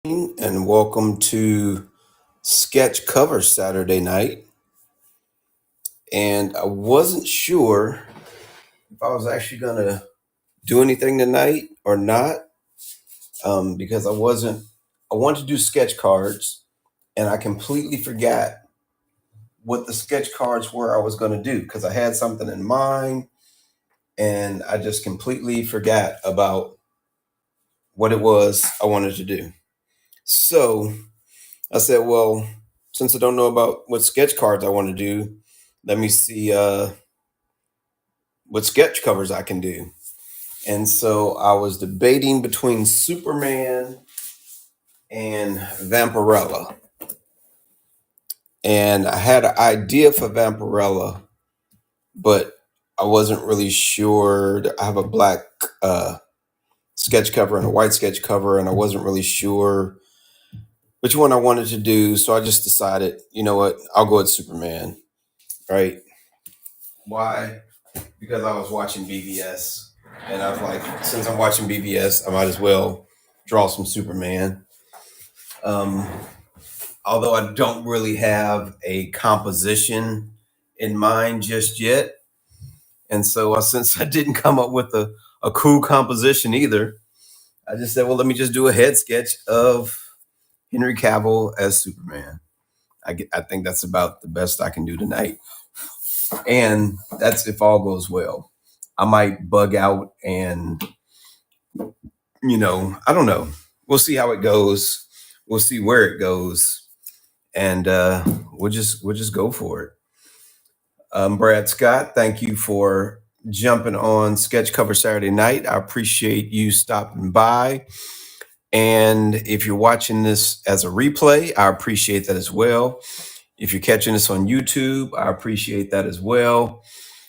And welcome to Sketch Cover Saturday night. And I wasn't sure if I was actually going to do anything tonight or not, because I wanted to do sketch cards and I completely forgot what the sketch cards were I was going to do because I had something in mind and I just completely forgot about what it was I wanted to do. So I said, well, since I don't know about what sketch cards I want to do, let me see what sketch covers I can do. And so I was debating between Superman and Vampirella. And I had an idea for Vampirella, but I wasn't really sure. I have a black sketch cover and a white sketch cover, and I wasn't really sure which one I wanted to do. So I just decided, you know what, I'll go with Superman, right? Why? Because I was watching BBS, and I was like, since I'm watching BBS, I might as well draw some Superman. Um, Although I don't really have a composition in mind just yet, and so since I didn't come up with a cool composition either, I just said, well, let me just do a head sketch of Henry Cavill as Superman. I think that's about the best I can do tonight, and that's if all goes well. I might bug out and I don't know. We'll see how it goes. We'll see where it goes, and we'll just go for it. Brad Scott, thank you for jumping on Sketch Cover Saturday night. I appreciate you stopping by. And if you're watching this as a replay, I appreciate that as well. If you're catching this on YouTube, I appreciate that as well.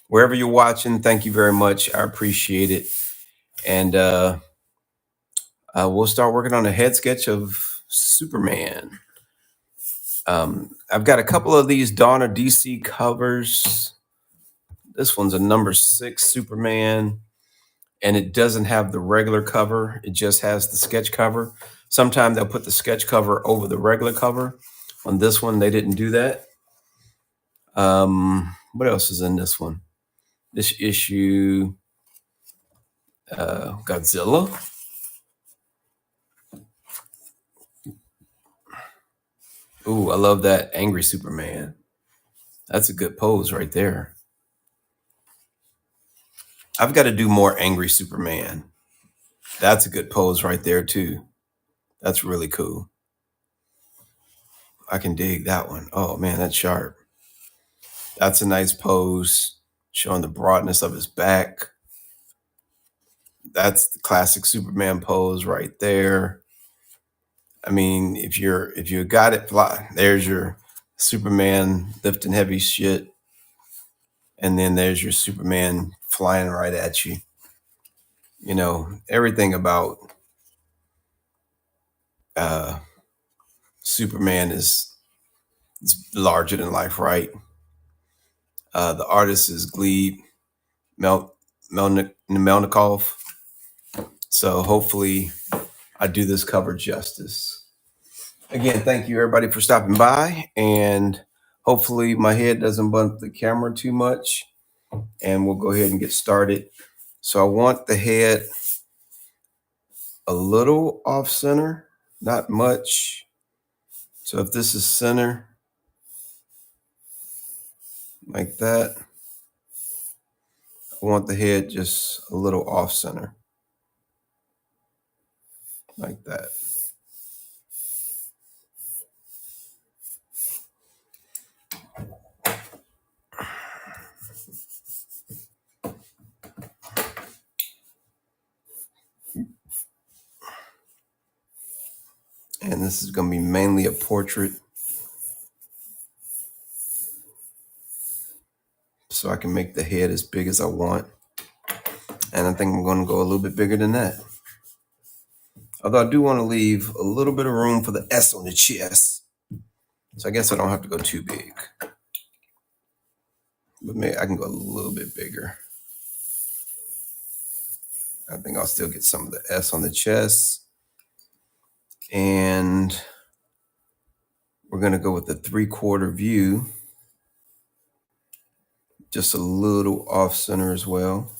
Wherever you're watching, thank you very much. I appreciate it. And we'll start working on a head sketch of Superman. I've got a couple of these Donner DC covers. This one's a number 6 Superman, and it doesn't have the regular cover. It just has the sketch cover. Sometimes they'll put the sketch cover over the regular cover. On this one, they didn't do that. What else is in this one? This issue, Godzilla. Ooh, I love that angry Superman. That's a good pose right there. I've got to do more angry Superman. That's a good pose right there too. That's really cool. I can dig that one. Oh man, that's sharp. That's a nice pose, showing the broadness of his back. That's the classic Superman pose right there. I mean, if you got it, fly. There's your Superman lifting heavy shit, and then there's your Superman flying right at you. Everything about Superman is larger than life, right? The artist is Gleb Melnikov. So hopefully I do this cover justice. Again, thank you everybody for stopping by, and hopefully my head doesn't bump the camera too much, and we'll go ahead and get started. So I want the head a little off center, not much. So if this is center, like that, I want the head just a little off center, like that. And this is going to be mainly a portrait, so I can make the head as big as I want. And I think I'm going to go a little bit bigger than that. Although I do want to leave a little bit of room for the S on the chest. So I guess I don't have to go too big. But maybe I can go a little bit bigger. I think I'll still get some of the S on the chest. And we're going to go with the 3/4 view, just a little off center as well.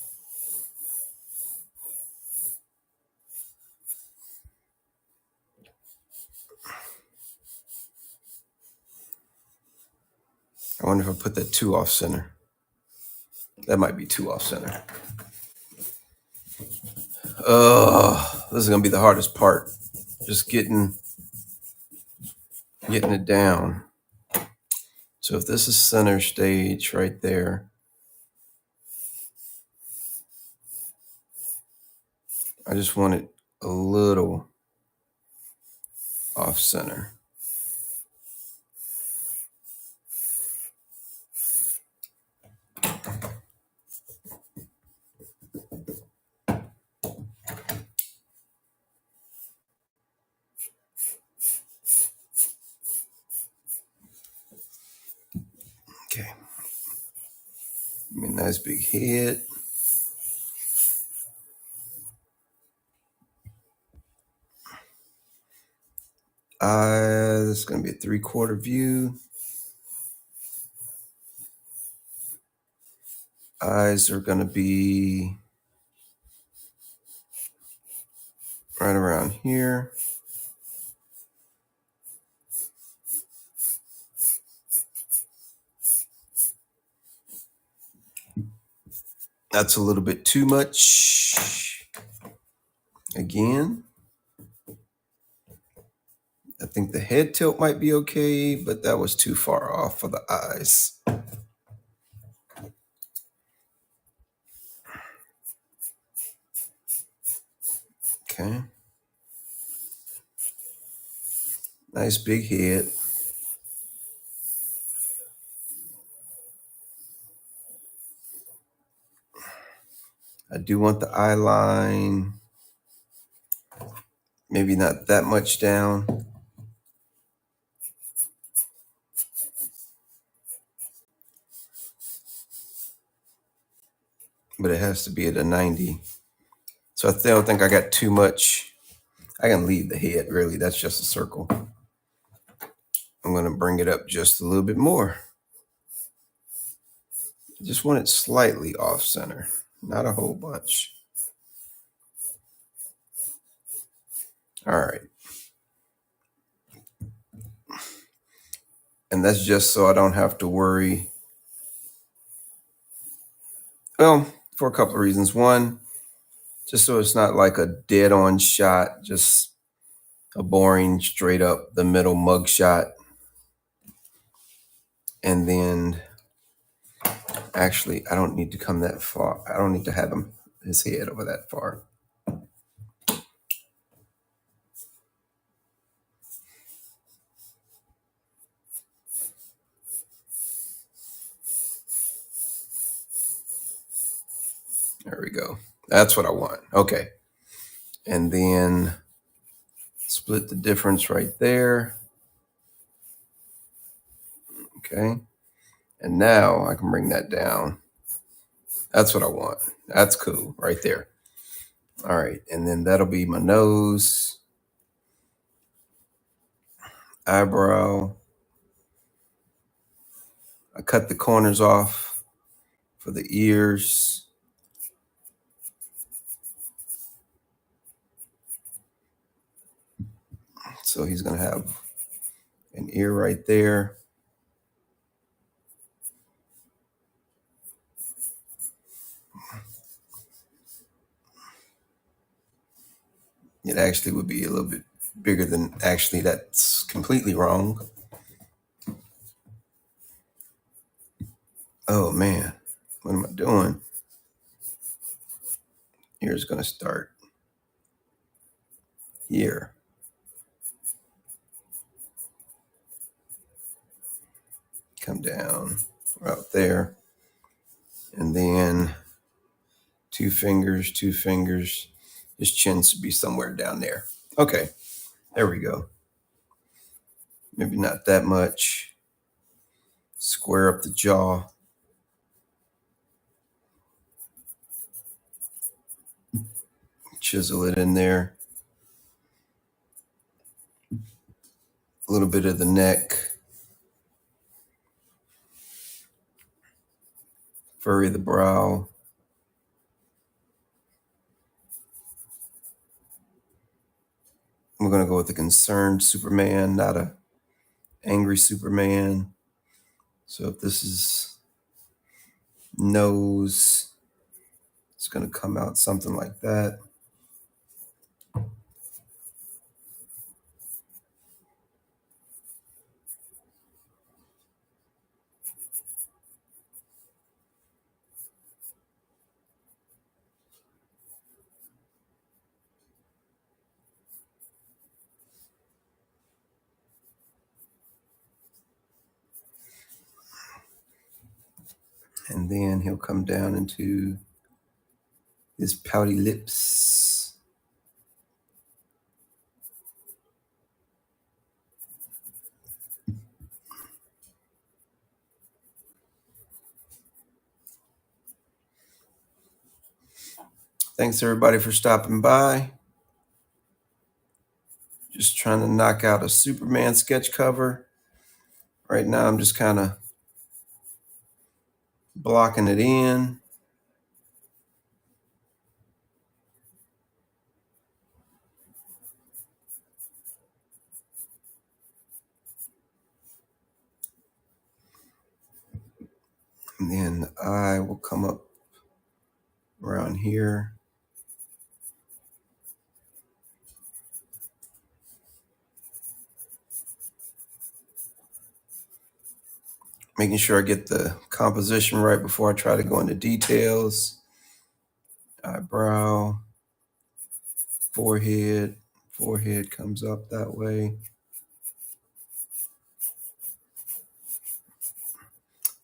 I wonder if I put that too off center. That might be too off center. Oh, this is going to be the hardest part. Just getting it down. So if this is center stage right there, I just want it a little off center. Okay. Give me a nice big head. This is going to be a 3/4 view. Eyes are going to be right around here. That's a little bit too much. Again, I think the head tilt might be okay, but that was too far off for the eyes. Okay. Nice big head. I do want the eye line maybe not that much down. But it has to be at a 90. So I don't think I got too much. I can leave the head, really. That's just a circle. I'm going to bring it up just a little bit more. I just want it slightly off center, not a whole bunch. All right. And that's just so I don't have to worry. Well, for a couple of reasons. One, just so it's not like a dead on shot, just a boring, straight up the middle mug shot. And then actually, I don't need to come that far. I don't need to have his head over that far. There we go. That's what I want. Okay. And then split the difference right there. Okay. And now I can bring that down. That's what I want. That's cool right there. All right. And then that'll be my nose, eyebrow. I cut the corners off for the ears. So he's going to have an ear right there. It actually would be a little bit bigger than actually. That's completely wrong. Oh man, what am I doing? Ear's going to start here. Come down out there. And then two fingers. His chin should be somewhere down there. Okay, there we go. Maybe not that much. Square up the jaw. Chisel it in there. A little bit of the neck, furry of the brow. We're going to go with a concerned Superman, not a angry Superman. So if this is nose, it's going to come out something like that. And then he'll come down into his pouty lips. Thanks everybody for stopping by. Just trying to knock out a Superman sketch cover. Right now I'm just kind of blocking it in. And then the eye will come up around here. Making sure I get the composition right before I try to go into details. Eyebrow, forehead comes up that way.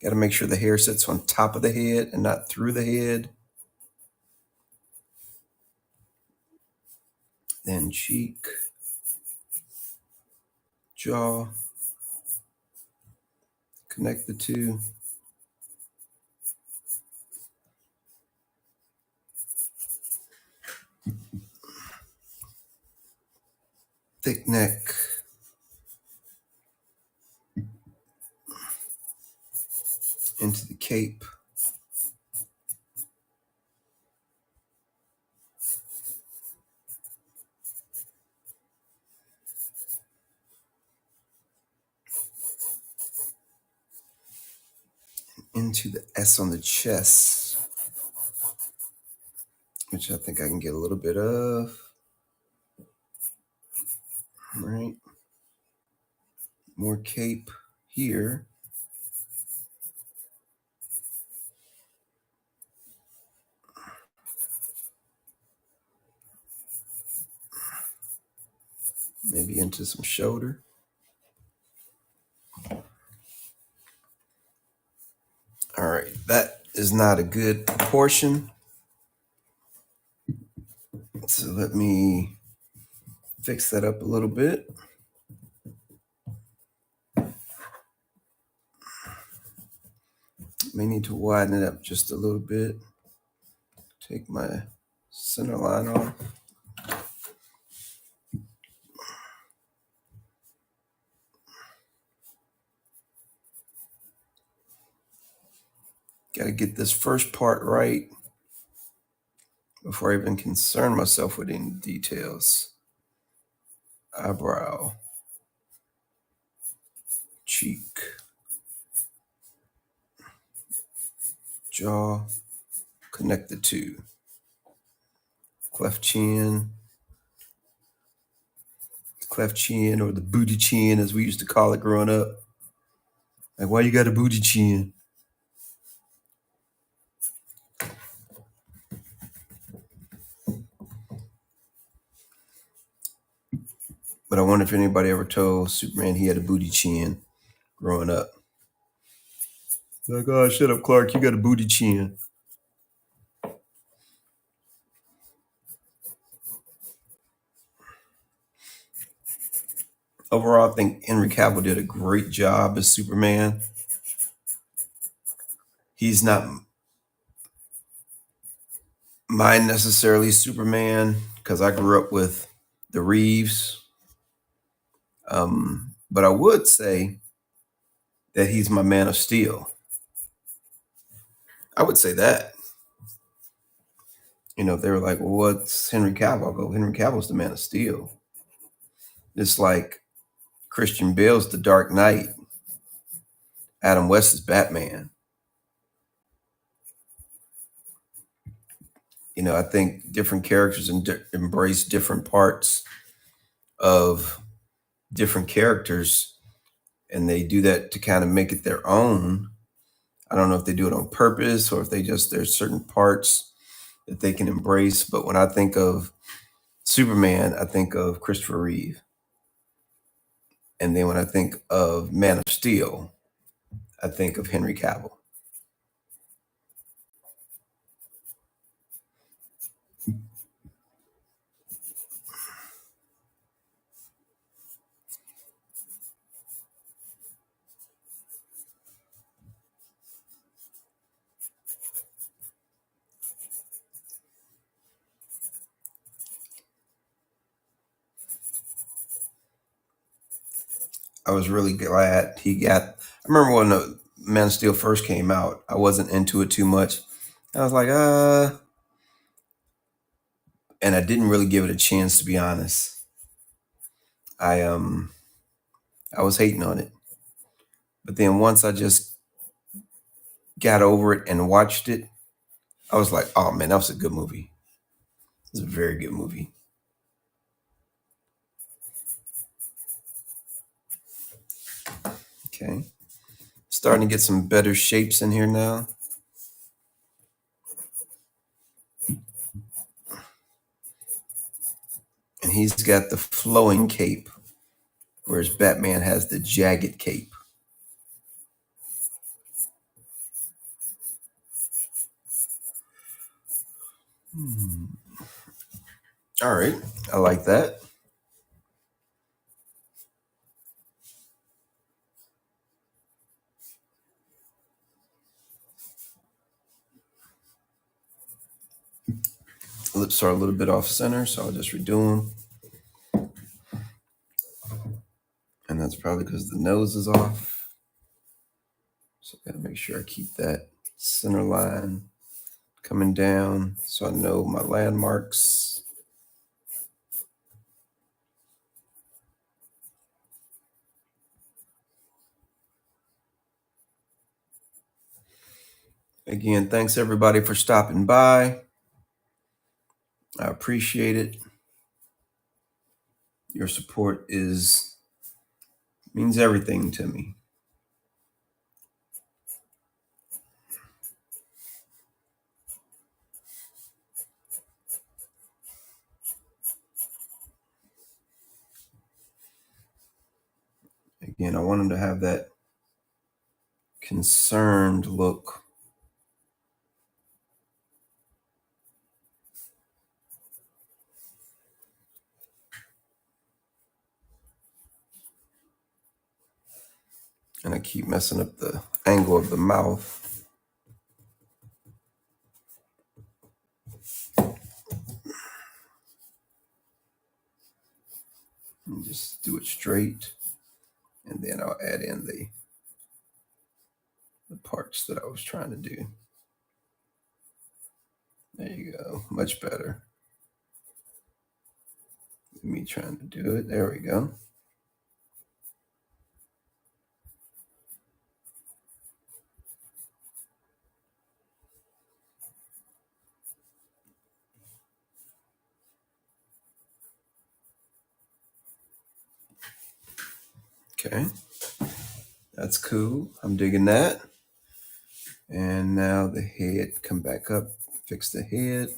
Got to make sure the hair sits on top of the head and not through the head. Then cheek, jaw, connect the two. Thick neck. Into the cape. Into the S on the chest, which I think I can get a little bit of. All right. More cape here. Maybe into some shoulder. All right, that is not a good proportion. So let me fix that up a little bit. May need to widen it up just a little bit. Take my center line off. Got to get this first part right before I even concern myself with any details. Eyebrow, cheek, jaw, connect the two. Cleft chin, or the booty chin as we used to call it growing up. Like, why you got a booty chin? But I wonder if anybody ever told Superman he had a booty chin growing up. Like, oh, shut up, Clark, you got a booty chin. Overall, I think Henry Cavill did a great job as Superman. He's not mine necessarily Superman, because I grew up with the Reeves. But I would say that he's my Man of Steel. I would say that. If they were like, well, what's Henry Cavill? I'll go, Henry Cavill's the Man of Steel. It's like Christian Bale's the Dark Knight. Adam West is Batman. I think different characters embrace different parts of different characters, and they do that to kind of make it their own. I don't know if they do it on purpose or if there's certain parts that they can embrace. But when I think of Superman, I think of Christopher Reeve. And then when I think of Man of Steel, I think of Henry Cavill. I was really glad he got. I remember when the Man of Steel first came out, I wasn't into it too much. I was like, and I didn't really give it a chance, to be honest. I was hating on it, but then once I just got over it and watched it, I was like, oh man, that was a good movie. It's a very good movie. Okay, starting to get some better shapes in here now. And he's got the flowing cape, whereas Batman has the jagged cape. All right, I like that. Lips are a little bit off center, so I'll just redo them. And that's probably because the nose is off. So I gotta make sure I keep that center line coming down so I know my landmarks. Again, thanks everybody for stopping by. I appreciate it. Your support means everything to me. Again, I want him to have that concerned look. And I keep messing up the angle of the mouth. And just do it straight. And then I'll add in the parts that I was trying to do. There you go. Much better. Me trying to do it. There we go. Okay. That's cool. I'm digging that. And now the head, come back up, fix the head.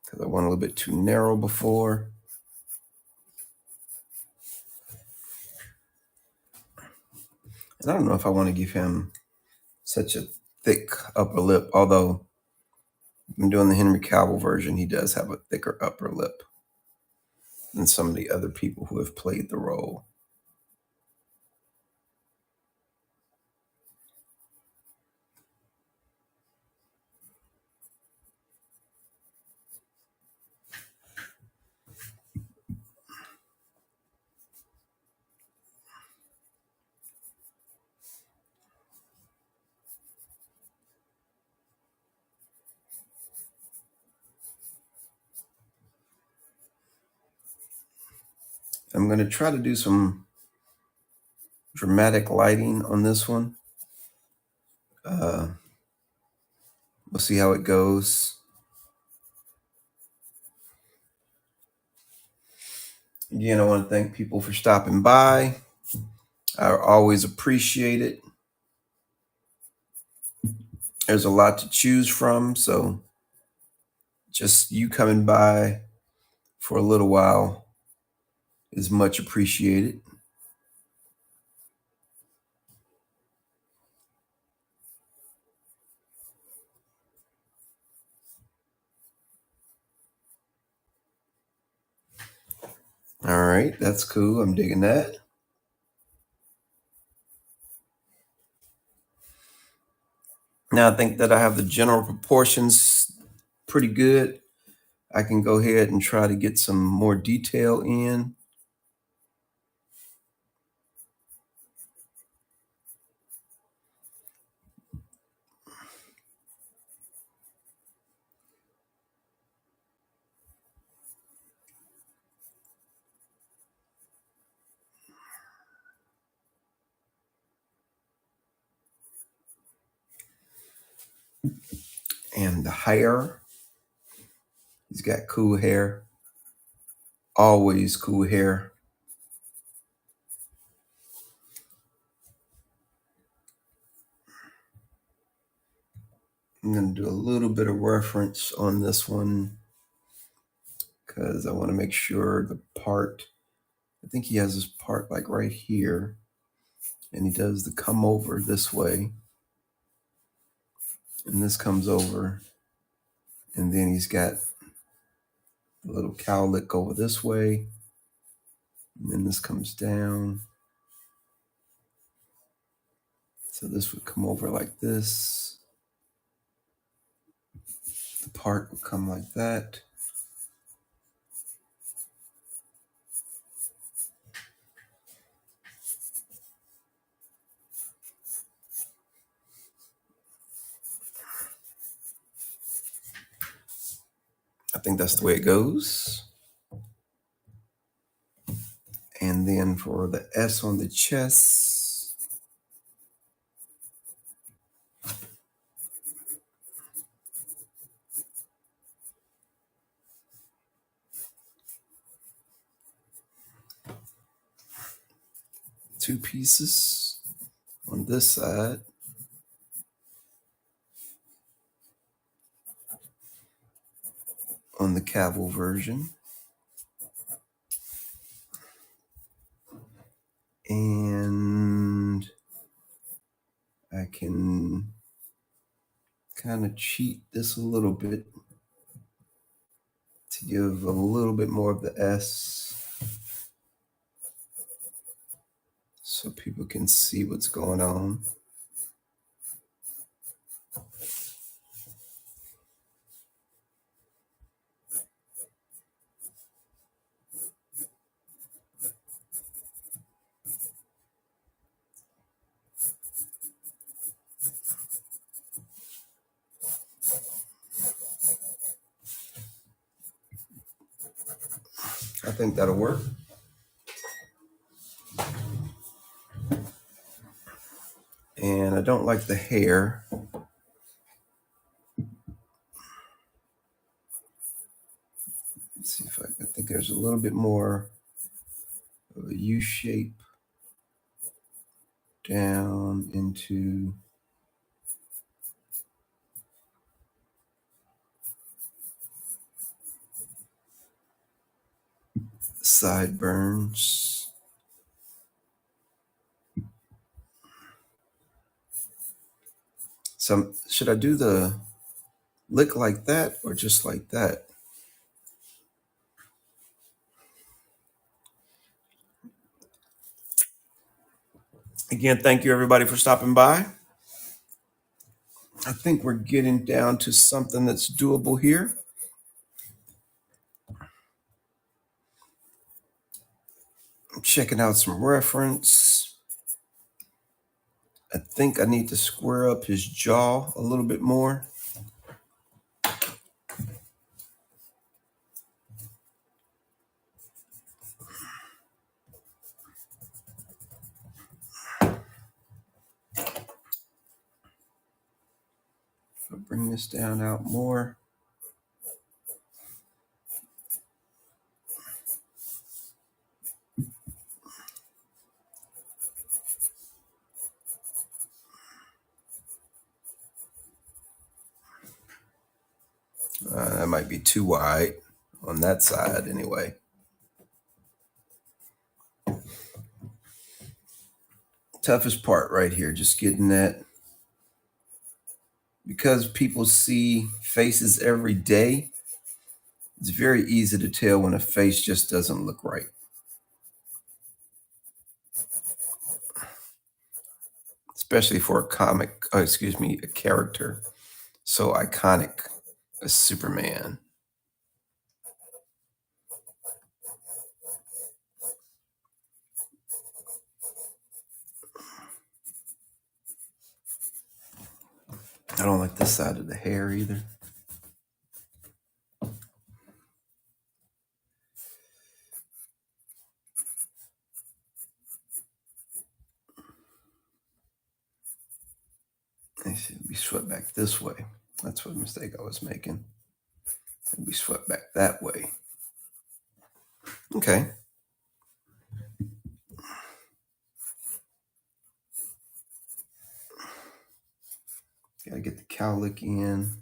Because I went a little bit too narrow before. And I don't know if I want to give him such a thick upper lip, although I'm doing the Henry Cavill version, he does have a thicker upper lip than some of the other people who have played the role. I'm going to try to do some dramatic lighting on this one. We'll see how it goes. Again, I want to thank people for stopping by. I always appreciate it. There's a lot to choose from, so just you coming by for a little while is much appreciated. All right, that's cool. I'm digging that. Now I think that I have the general proportions pretty good. I can go ahead and try to get some more detail in. And the hair, he's got cool hair, always cool hair. I'm going to do a little bit of reference on this one because I want to make sure the part, I think he has this part like right here, and he does the come over this way, and this comes over, and then he's got a little cowlick over this way, and then this comes down. So this would come over like this. The part would come like that. I think that's the way it goes. And then for the S on the chest, two pieces on this side. On the Cavill version. And I can kind of cheat this a little bit to give a little bit more of the S so people can see what's going on. I think that'll work. And I don't like the hair. Let's see if I think there's a little bit more of a U shape down into the sideburns. So should I do the lick like that or just like that? Again, thank you everybody for stopping by. I think we're getting down to something that's doable here. I'm checking out some reference. I think I need to square up his jaw a little bit more. bring this down out more. That might be too wide on that side anyway. Toughest part right here, just getting that. Because people see faces every day, it's very easy to tell when a face just doesn't look right. Especially for a character so iconic as Superman. I don't like this side of the hair either. It should be swept back this way. That's what mistake I was making. It'd be swept back that way. Okay. Gotta get the cowlick in.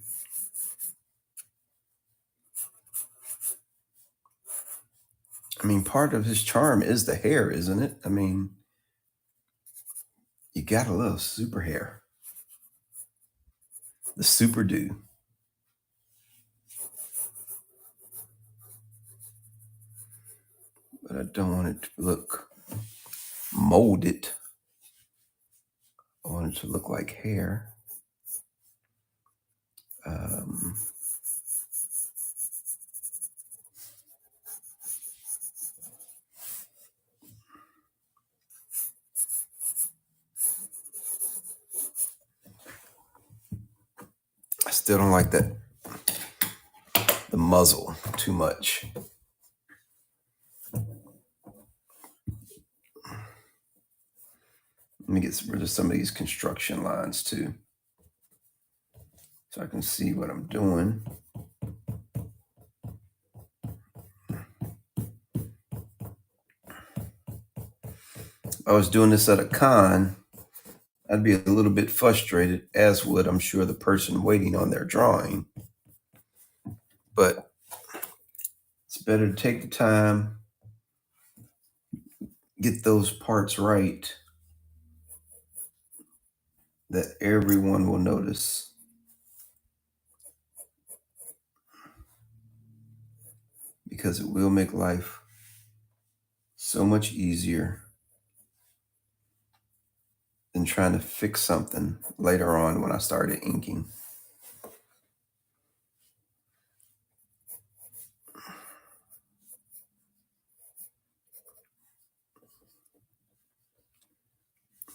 I mean, part of his charm is the hair, isn't it? I mean, you gotta love super hair. The super do. But I don't want it to look molded. I want it to look like hair. I still don't like the muzzle too much. Let me get rid of some of these construction lines too, so I can see what I'm doing. If I was doing this at a con, I'd be a little bit frustrated, as would, I'm sure, the person waiting on their drawing. But it's better to take the time, get those parts right that everyone will notice. Because it will make life so much easier than trying to fix something later on when I started inking.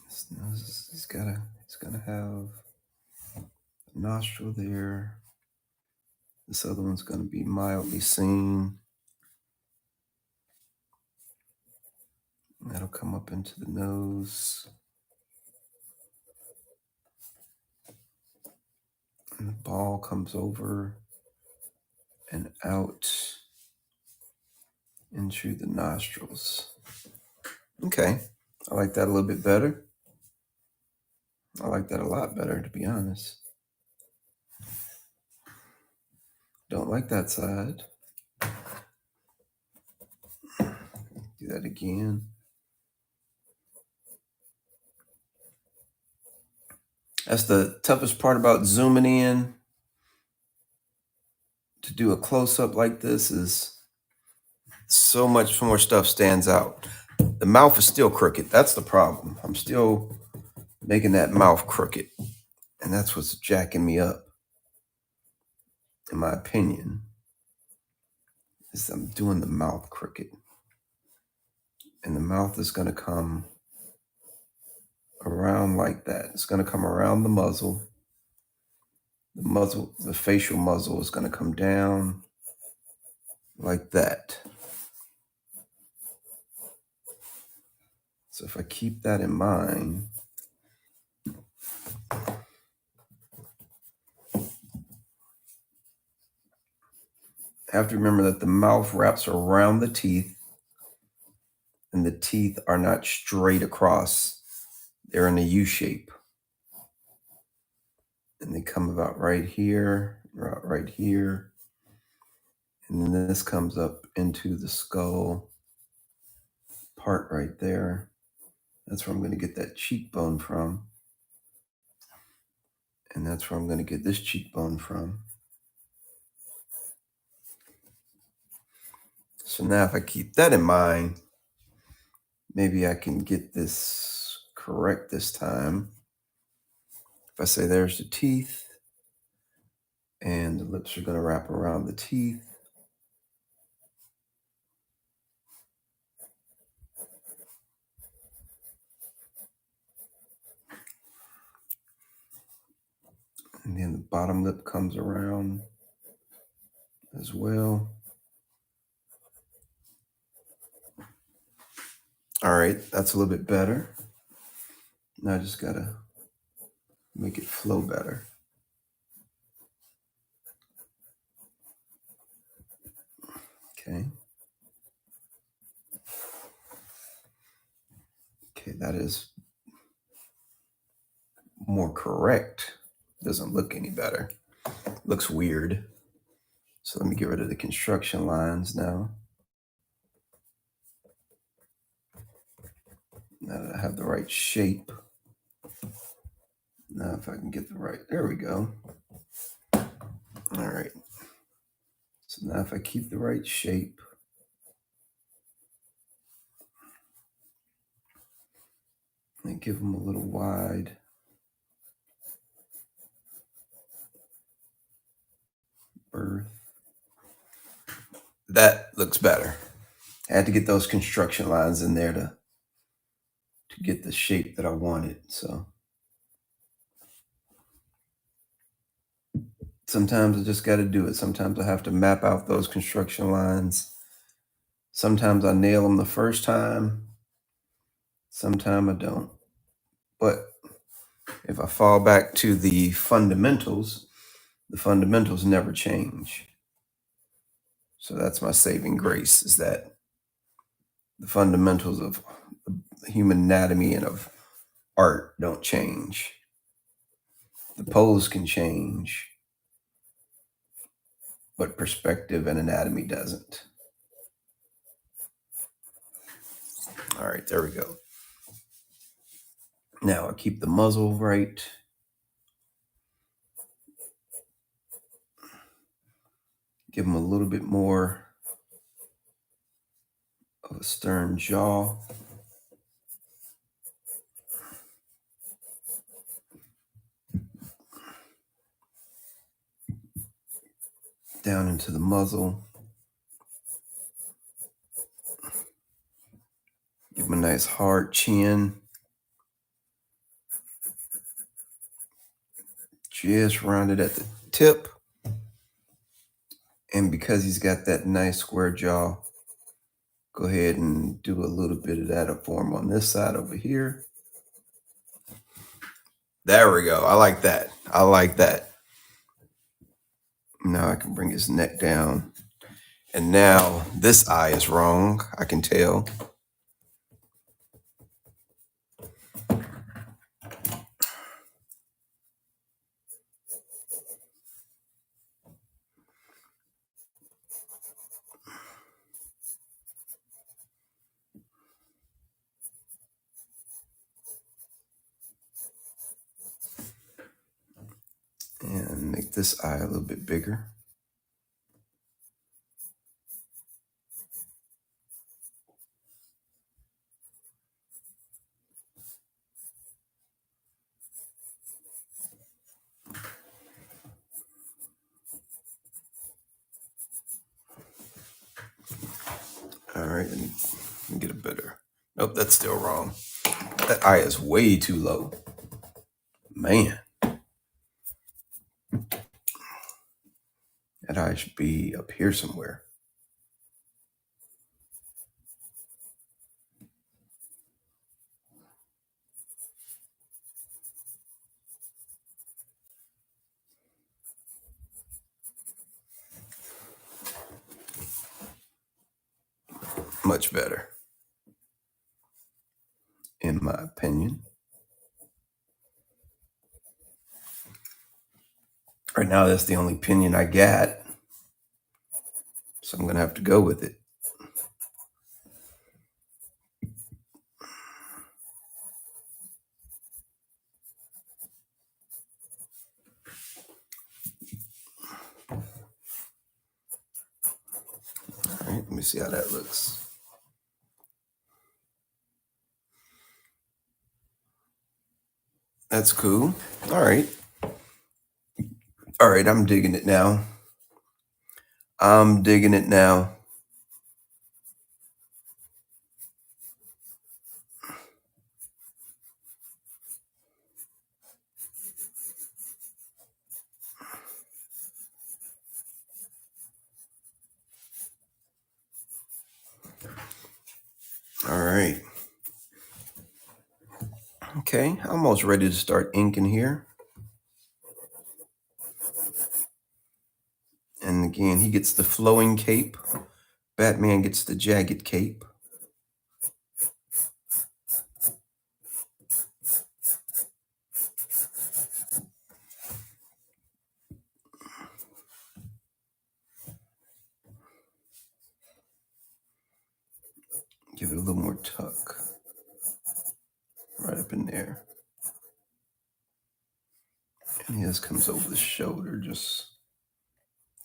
This nose is gonna have a nostril there. This other one's gonna be mildly seen. That'll come up into the nose. And the ball comes over and out into the nostrils. Okay, I like that a little bit better. I like that a lot better, to be honest. Don't like that side. Do that again. That's the toughest part about zooming in. To do a close-up like this is so much more stuff stands out. The mouth is still crooked. That's the problem. I'm still making that mouth crooked. And that's what's jacking me up, in my opinion, is I'm doing the mouth crooked. And the mouth is going to come around like that. It's going to come around the muzzle. The facial muzzle is going to come down like that. So if I keep that in mind, have to remember that the mouth wraps around the teeth, and the teeth are not straight across. They're in a U shape. And they come about right here, right here. And then this comes up into the skull part right there. That's where I'm going to get that cheekbone from. And that's where I'm going to get this cheekbone from. So now if I keep that in mind, maybe I can get this correct this time. If I say there's the teeth, and the lips are going to wrap around the teeth. And then the bottom lip comes around as well. All right, that's a little bit better. Now I just gotta make it flow better. Okay. Okay, that is more correct. Doesn't look any better. Looks weird. So let me get rid of the construction lines now. Now that I have the right shape. Now if I can get the right, there we go. All right. So now if I keep the right shape, and give them a little wide berth. That looks better. I had to get those construction lines in there to get the shape that I wanted. So sometimes I just got to do it. Sometimes I have to map out those construction lines. Sometimes I nail them the first time. Sometimes I don't. But if I fall back to the fundamentals never change. So that's my saving grace, is that the fundamentals of human anatomy and of art don't change. The pose can change, but perspective and anatomy doesn't. All right, there we go. Now I keep the muzzle right. Give him a little bit more of a stern jaw. Down into the muzzle. Give him a nice hard chin. Just rounded at the tip. And because he's got that nice square jaw, go ahead and do a little bit of that for him on this side over here. There we go. I like that. I like that. Now I can bring his neck down. And now this eye is wrong, I can tell. And make this eye a little bit bigger. All right, let me get a better. Nope, that's still wrong. That eye is way too low. Man. That eye should be up here somewhere. Much better, in my opinion. Right now, that's the only opinion I got, so I'm gonna have to go with it. All right, let me see how that looks. That's cool. All right. All right, I'm digging it now. I'm digging it now. All right. Okay, almost ready to start inking here. And again, he gets the flowing cape. Batman gets the jagged cape. Give it a little more tuck. Right up in there. And his comes over the shoulder, just...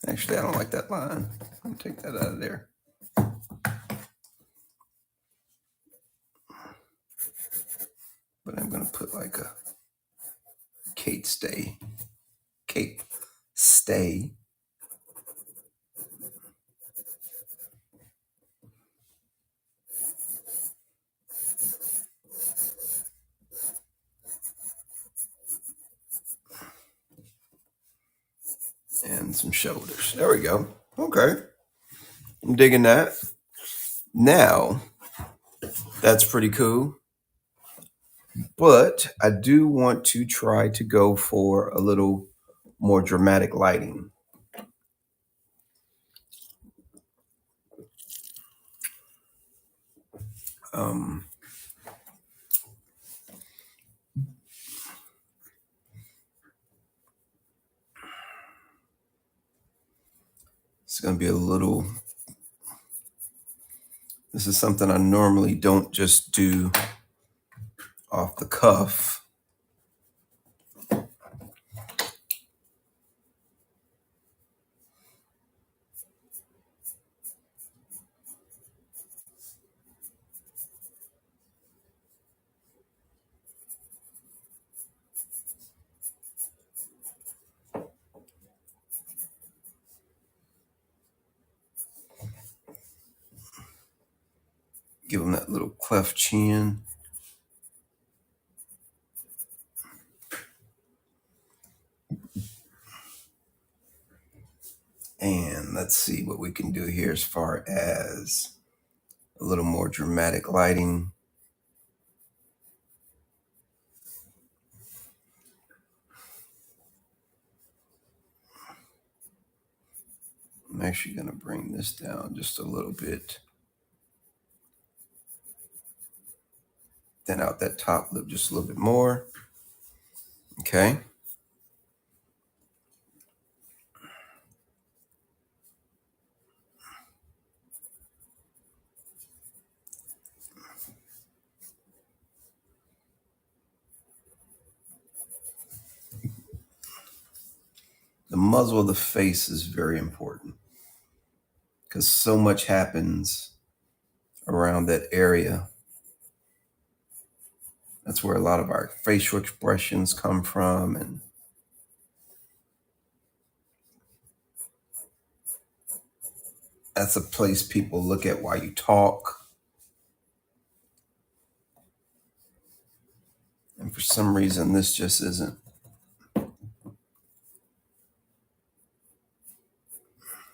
Actually, I don't like that line. I'm gonna take that out of there. But I'm gonna put like a cape stay. And some shoulders. There we go. Okay. I'm digging that. Now, that's pretty cool. But I do want to try to go for a little more dramatic lighting. It's going to be a little... This is something I normally don't just do off the cuff. Give him that little cleft chin. And let's see what we can do here as far as a little more dramatic lighting. I'm actually going to bring this down just a little bit. Thin out that top lip just a little bit more. Okay. The muzzle of the face is very important because so much happens around that area. That's where a lot of our facial expressions come from, and that's a place people look at while you talk. And for some reason, this just isn't.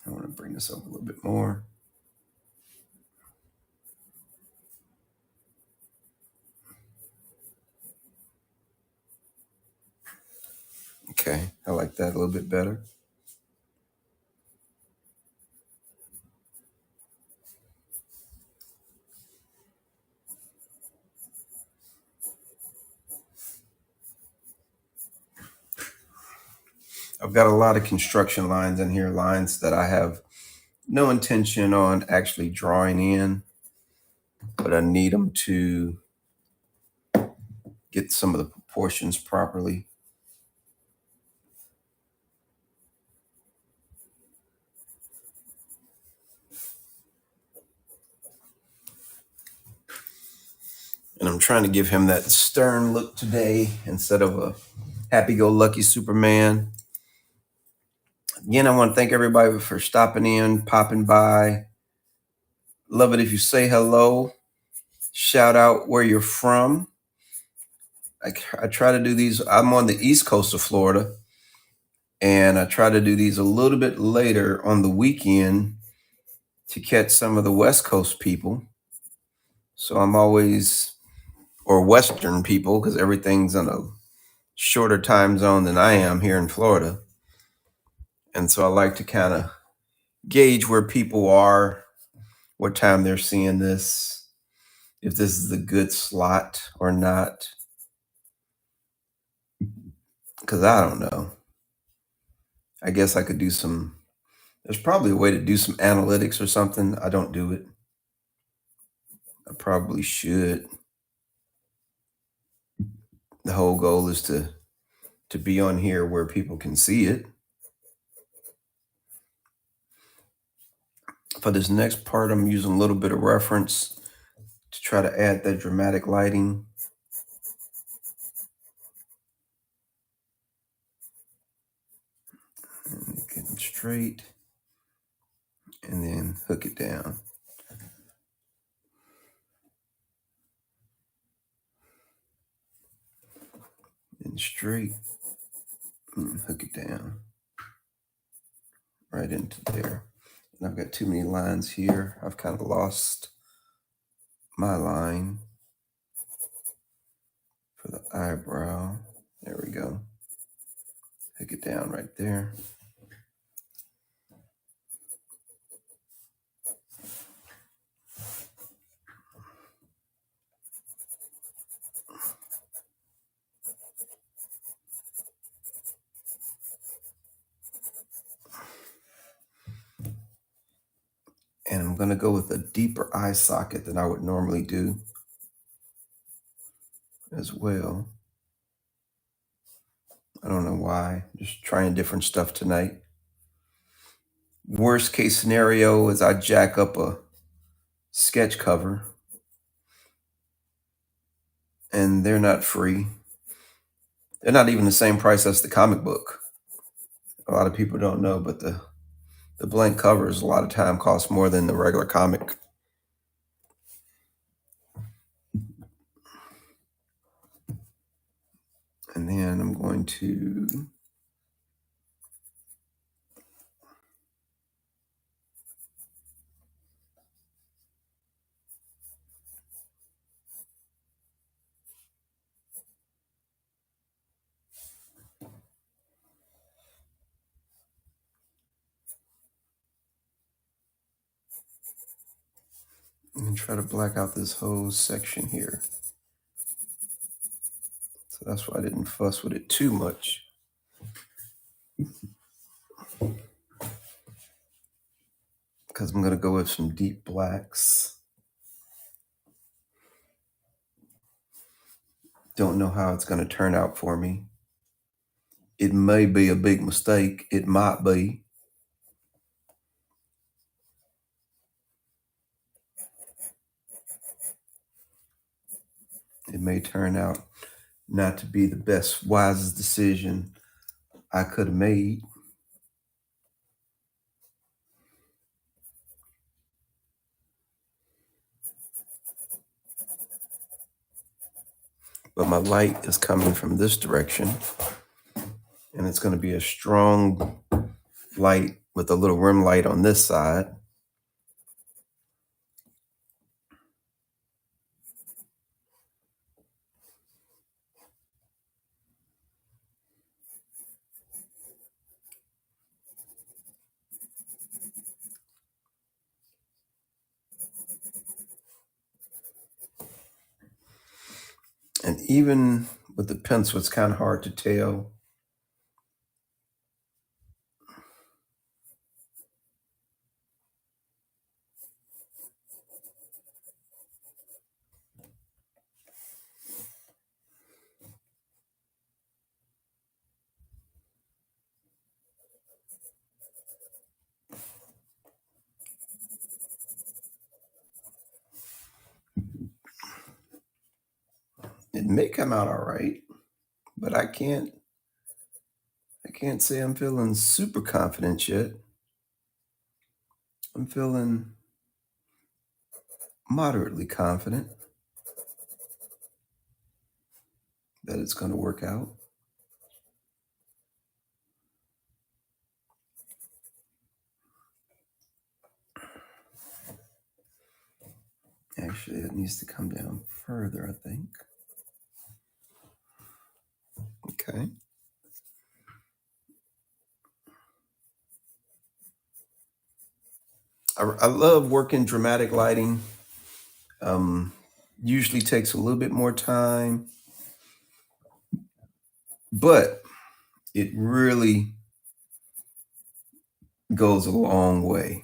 I want to bring this up a little bit more. Okay, I like that a little bit better. I've got a lot of construction lines in here, lines that I have no intention on actually drawing in, but I need them to get some of the proportions properly. And I'm trying to give him that stern look today instead of a happy-go-lucky Superman. Again, I want to thank everybody for stopping in, popping by. Love it if you say hello. Shout out where you're from. I try to do these. I'm on the east coast of Florida, and I try to do these a little bit later on the weekend to catch some of the West Coast people. So I'm always, or Western people, because everything's in a shorter time zone than I am here in Florida. And so I like to kind of gauge where people are, what time they're seeing this, if this is a good slot or not. Because I don't know. I guess I could do some, there's probably a way to do some analytics or something. I don't do it. I probably should. The whole goal is to be on here where people can see it. For this next part, I'm using a little bit of reference to try to add that dramatic lighting. And get it straight, and then hook it down. And straight, and hook it down. Right into there. And I've got too many lines here. I've kind of lost my line for the eyebrow. There we go. Hook it down right there. And I'm going to go with a deeper eye socket than I would normally do as well. I don't know why. Just trying different stuff tonight. Worst case scenario is I jack up a sketch cover and they're not free. They're not even the same price as the comic book. A lot of people don't know, but the blank covers a lot of time cost more than the regular comic. And then I'm going to try to black out this whole section here. So that's why I didn't fuss with it too much. Because I'm going to go with some deep blacks. Don't know how it's going to turn out for me. It may be a big mistake. It might be. It may turn out not to be the best, wisest decision I could have made. But my light is coming from this direction, and it's going to be a strong light with a little rim light on this side. And even with the pencil, it's kind of hard to tell It may come out all right, but I can't say I'm feeling super confident yet. I'm feeling moderately confident that it's going to work out. Actually, it needs to come down further, I think. Okay. I love working dramatic lighting. Usually takes a little bit more time, but it really goes a long way.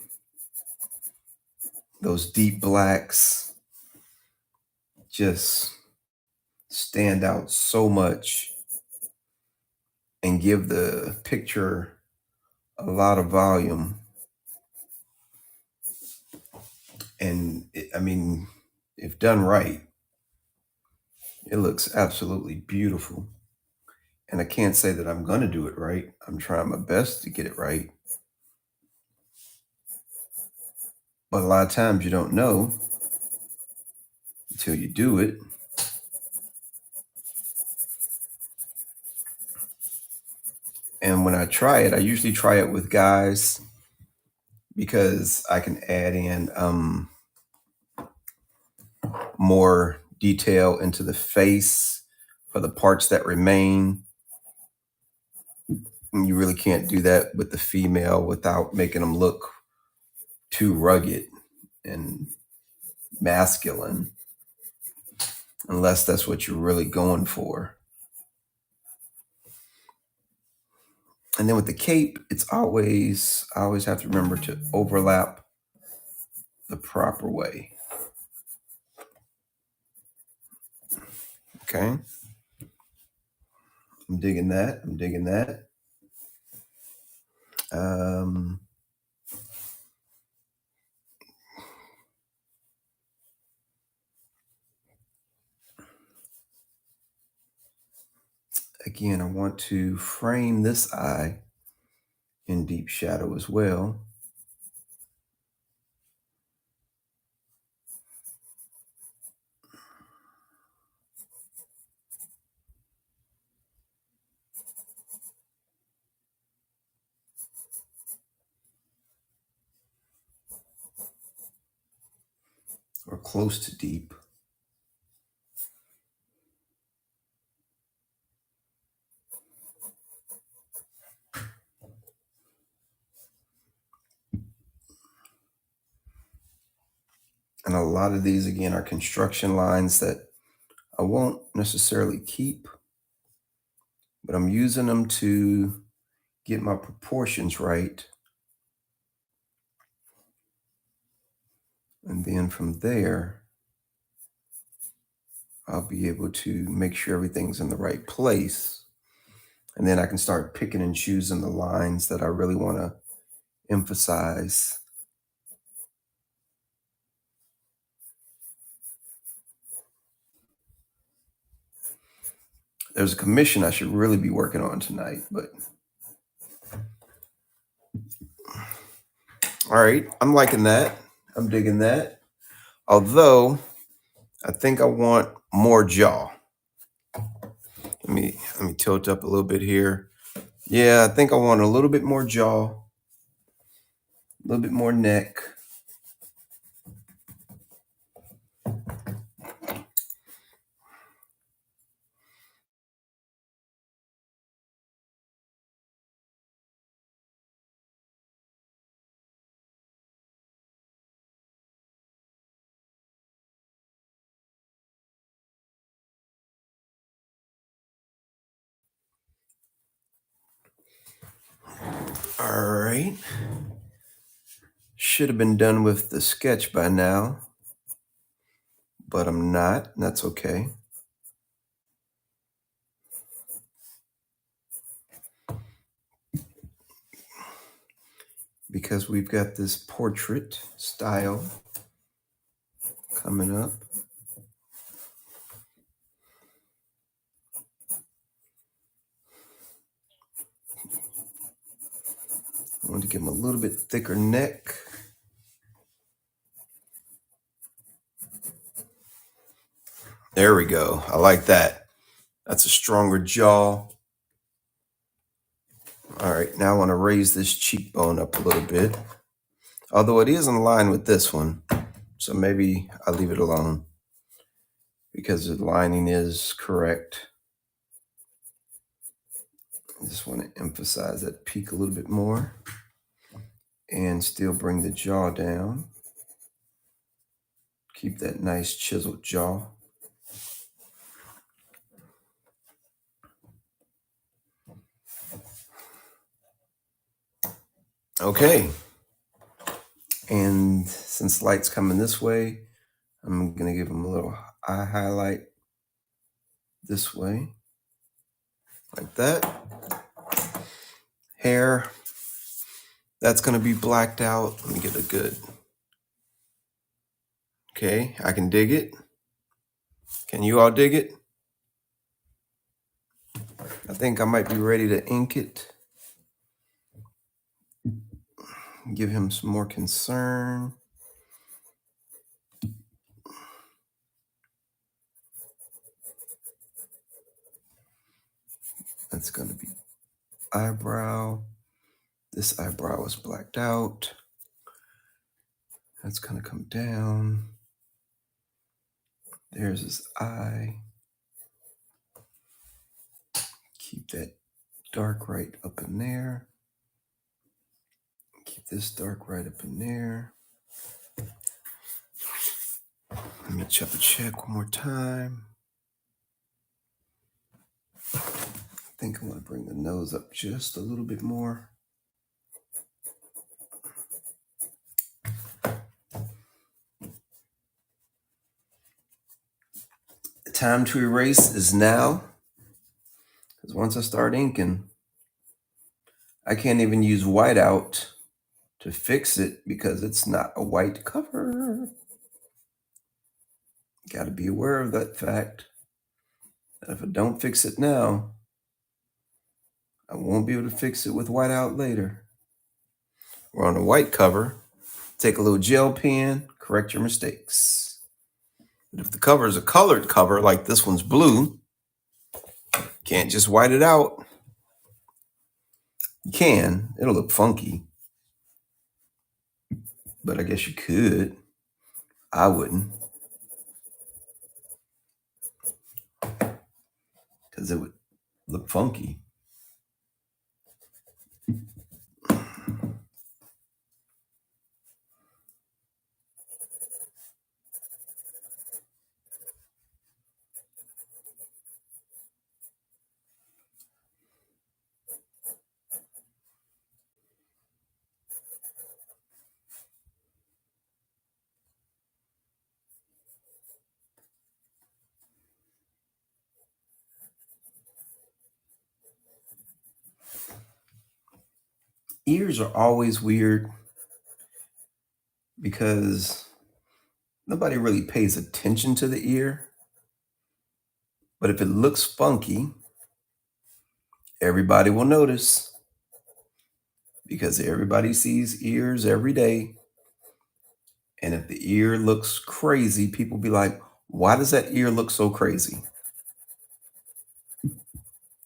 Those deep blacks just stand out so much and give the picture a lot of volume. And I mean, if done right, it looks absolutely beautiful. And I can't say that I'm going to do it right. I'm trying my best to get it right. But a lot of times you don't know until you do it. And when I try it, I usually try it with guys because I can add in more detail into the face for the parts that remain. And you really can't do that with the female without making them look too rugged and masculine, unless that's what you're really going for. And then with the cape, I always have to remember to overlap the proper way. Okay. I'm digging that. Again, I want to frame this eye in deep shadow as well. Or close to deep. And a lot of these, again, are construction lines that I won't necessarily keep, but I'm using them to get my proportions right. And then from there, I'll be able to make sure everything's in the right place. And then I can start picking and choosing the lines that I really want to emphasize. There's a commission I should really be working on tonight, but all right, I'm liking that. I'm digging that. Although I think I want more jaw. Let me tilt up a little bit here. Yeah, I think I want a little bit more jaw, a little bit more neck. All right. Should have been done with the sketch by now, but I'm not, and that's okay. Because we've got this portrait style coming up. I want to give him a little bit thicker neck. There we go. I like that. That's a stronger jaw. All right, now I want to raise this cheekbone up a little bit. Although it is in line with this one, so maybe I'll leave it alone because the lining is correct. I just want to emphasize that peak a little bit more and still bring the jaw down. Keep that nice chiseled jaw. Okay. And since light's coming this way, I'm going to give him a little eye highlight this way, like that. Hair, that's going to be blacked out. Let me get a good. Okay, I can dig it. Can you all dig it? I think I might be ready to ink it. Give him some more concern. That's going to be eyebrow. This eyebrow is blacked out. That's going to come down. There's his eye. Keep that dark right up in there. Keep this dark right up in there. Let me check one more time. I think I want to bring the nose up just a little bit more. The time to erase is now. Because once I start inking, I can't even use whiteout to fix it because it's not a white cover. Got to be aware of that fact. That if I don't fix it now, I won't be able to fix it with whiteout later. We're on a white cover. Take a little gel pen, correct your mistakes. But if the cover is a colored cover, like this one's blue, can't just white it out. You can. It'll look funky. But I guess you could. I wouldn't. Because it would look funky. Ears are always weird because nobody really pays attention to the ear. But if it looks funky, everybody will notice because everybody sees ears every day. And if the ear looks crazy, people be like, why does that ear look so crazy?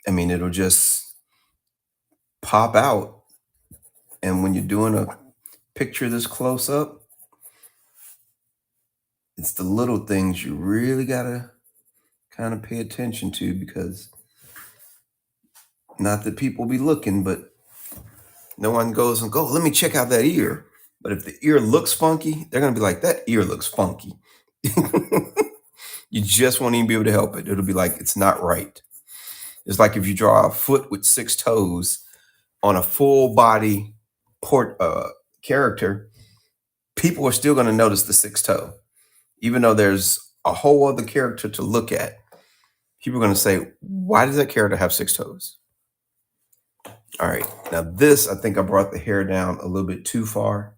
I mean, it'll just pop out. And when you're doing a picture this close up, it's the little things you really got to kind of pay attention to because not that people be looking, but no one goes and go, let me check out that ear. But if the ear looks funky, they're going to be like, that ear looks funky. You just won't even be able to help it. It'll be like, it's not right. It's like if you draw a foot with 6 toes on a full body character, people are still going to notice the 6th toe. Even though there's a whole other character to look at, people are going to say, why does that character have 6 toes? All right. Now this, I think I brought the hair down a little bit too far.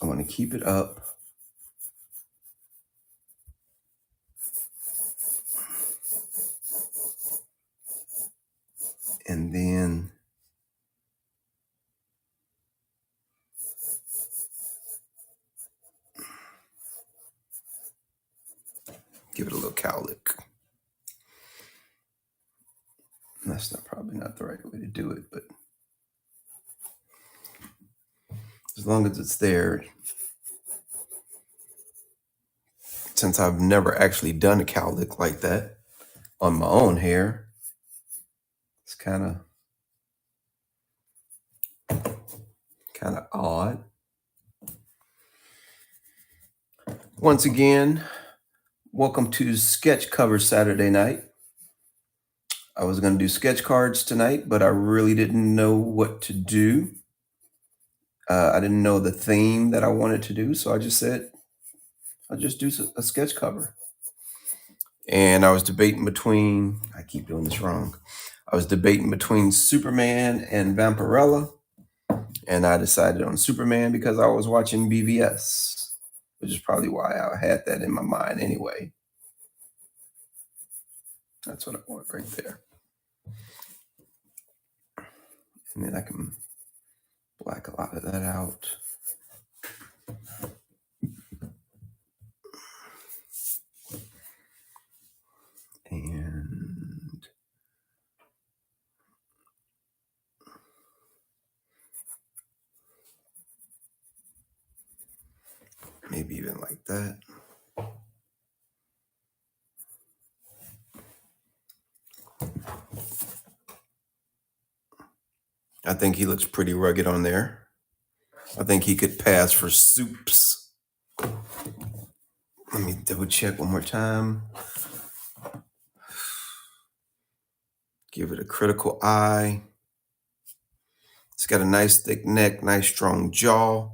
I want to keep it up And then give it a little cowlick. That's probably not the right way to do it, but as long as it's there, since I've never actually done a cowlick like that on my own hair, it's kind of odd. Once again, welcome to Sketch Cover Saturday night. I was going to do sketch cards tonight, but I really didn't know what to do. I didn't know the theme that I wanted to do, so I just said, I'll just do a sketch cover. And I was debating between, I keep doing this wrong. I was debating between Superman and Vampirella, and I decided on Superman because I was watching BVS, which is probably why I had that in my mind anyway. That's what I want right there. And then I can black a lot of that out. And maybe even like that. I think he looks pretty rugged on there. I think he could pass for Soups. Let me double check one more time. Give it a critical eye. It's got a nice thick neck, nice strong jaw.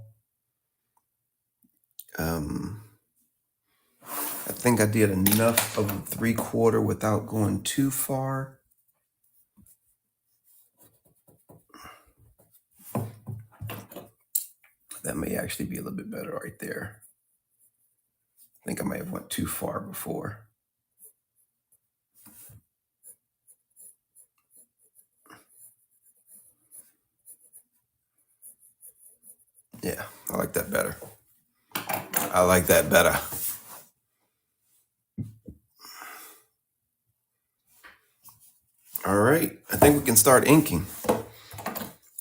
I think I did enough of a 3/4 without going too far. That may actually be a little bit better right there. I think I may have went too far before. Yeah, I like that better. I like that better. All right, I think we can start inking.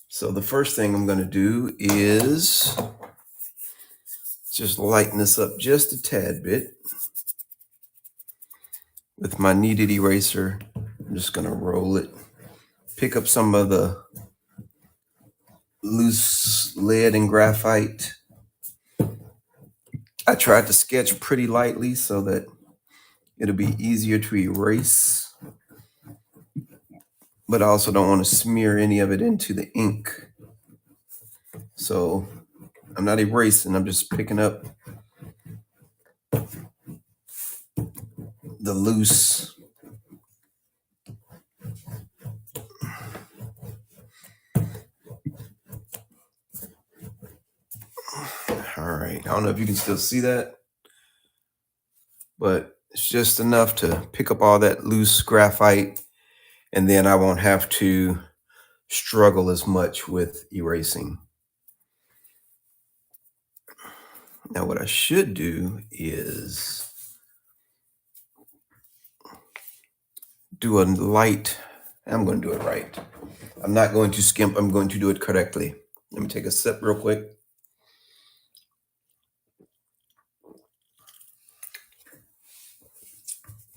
So the first thing I'm going to do is just lighten this up just a tad bit. With my kneaded eraser, I'm just going to roll it, pick up some of the loose lead and graphite. I tried to sketch pretty lightly so that it'll be easier to erase, but I also don't want to smear any of it into the ink. So I'm not erasing, I'm just picking up the loose. All right, I don't know if you can still see that, but it's just enough to pick up all that loose graphite, and then I won't have to struggle as much with erasing. Now what I should do is do a light, I'm going to do it right. I'm not going to skimp, I'm going to do it correctly. Let me take a sip real quick.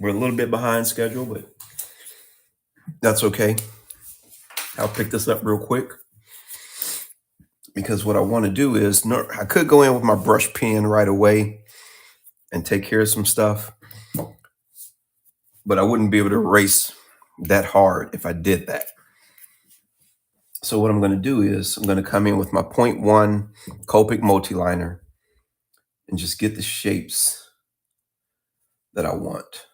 We're a little bit behind schedule, but that's okay. I'll pick this up real quick because what I want to do is, I could go in with my brush pen right away and take care of some stuff, but I wouldn't be able to erase that hard if I did that. So what I'm going to do is I'm going to come in with my 0.1 Copic multiliner and just get the shapes that I want.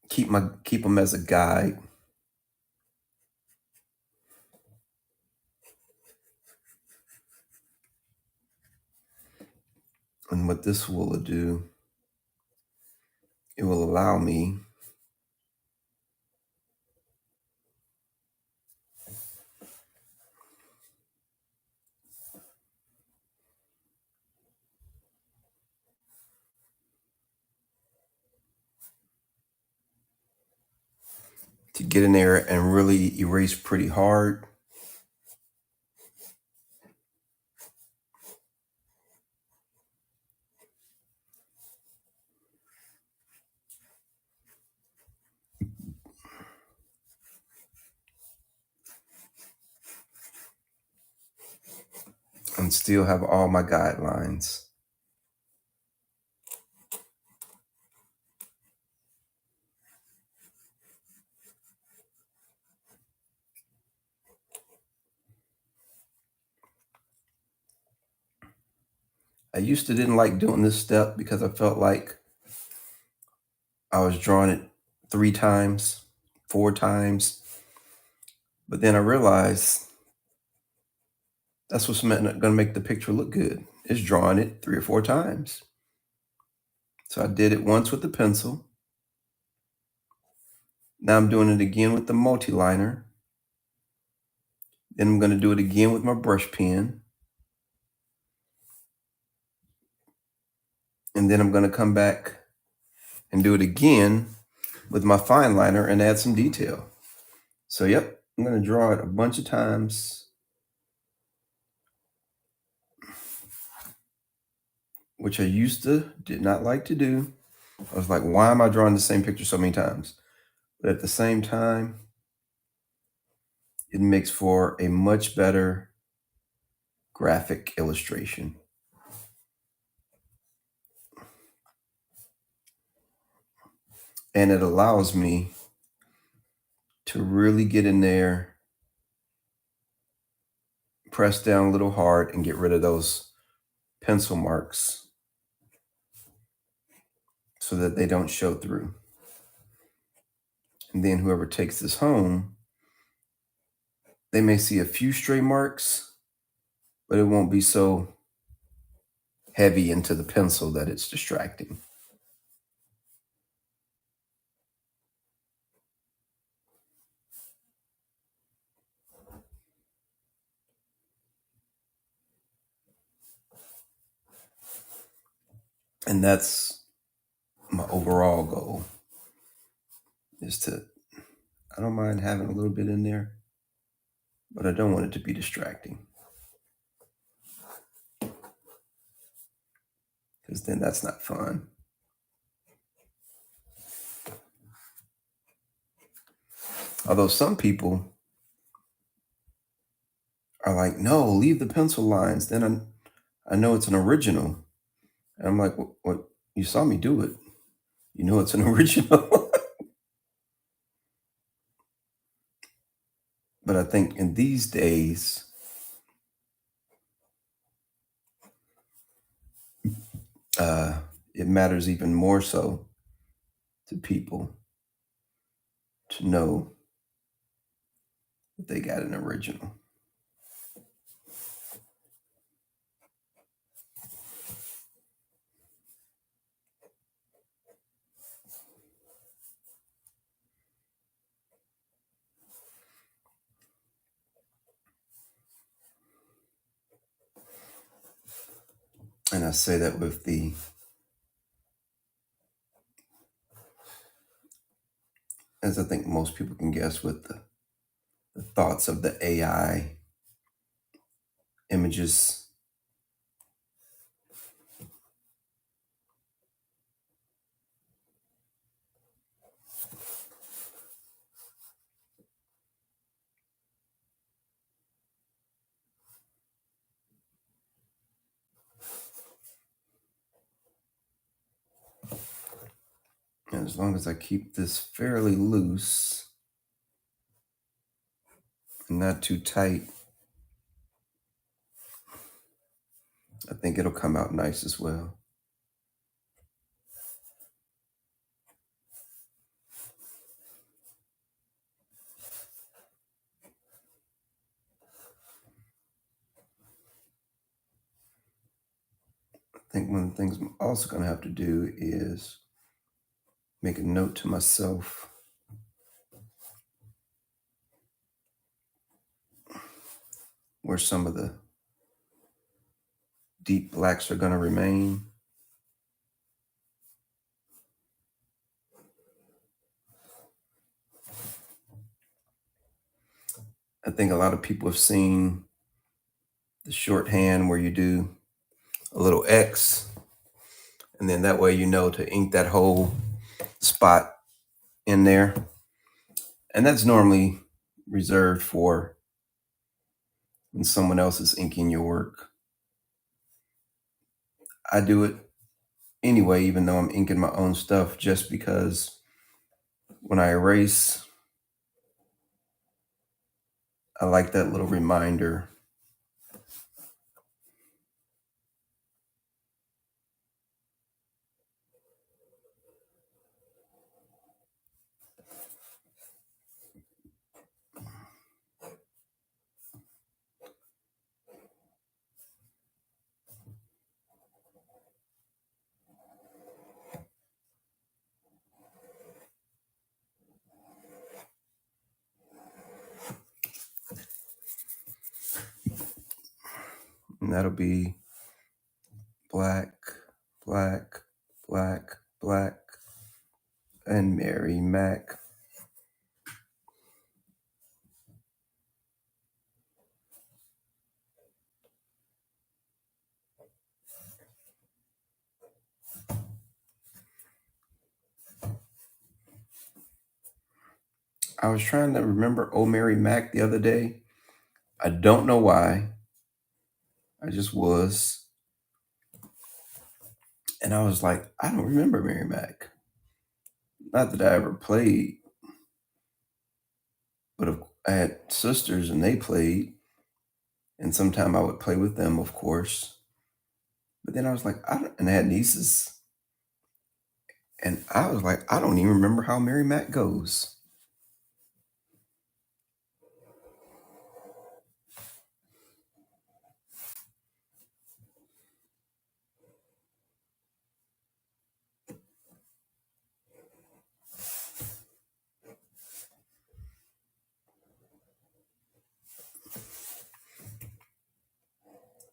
Keep them as a guide. And what this will do, it will allow me get in there and really erase pretty hard. And still have all my guidelines. I used to didn't like doing this step because I felt like I was drawing it 3 times, 4 times. But then I realized that's what's going to make the picture look good, is drawing it 3 or 4 times. So I did it once with the pencil. Now I'm doing it again with the multi-liner. Then I'm going to do it again with my brush pen. And then I'm going to come back and do it again with my fine liner and add some detail. So yep, I'm going to draw it a bunch of times, which I did not like to do. I was like, why am I drawing the same picture so many times? But at the same time, it makes for a much better graphic illustration. And it allows me to really get in there, press down a little hard, and get rid of those pencil marks so that they don't show through. And then whoever takes this home, they may see a few stray marks, but it won't be so heavy into the pencil that it's distracting. And that's my overall goal, is I don't mind having a little bit in there, but I don't want it to be distracting, because then that's not fun. Although some people are like, no, leave the pencil lines. Then I know it's an original. And I'm like, what? You saw me do it. You know it's an original. But I think in these days, it matters even more so to people to know that they got an original. And I say that with as I think most people can guess, with the thoughts of the AI images. And as long as I keep this fairly loose and not too tight, I think it'll come out nice as well. I think one of the things I'm also going to have to do is make a note to myself where some of the deep blacks are going to remain. I think a lot of people have seen the shorthand where you do a little X, and then that way you know to ink that whole spot in there. And that's normally reserved for when someone else is inking your work. I do it anyway, even though I'm inking my own stuff, just because when I erase, I like that little reminder. And that'll be black, black, black, black, and Mary Mac. I was trying to remember Oh Mary Mac the other day. I don't know why. I just was. And I was like, I don't remember Mary Mac. Not that I ever played, but I had sisters and they played. And sometime I would play with them, of course. But then I was like, and I had nieces. And I was like, I don't even remember how Mary Mac goes.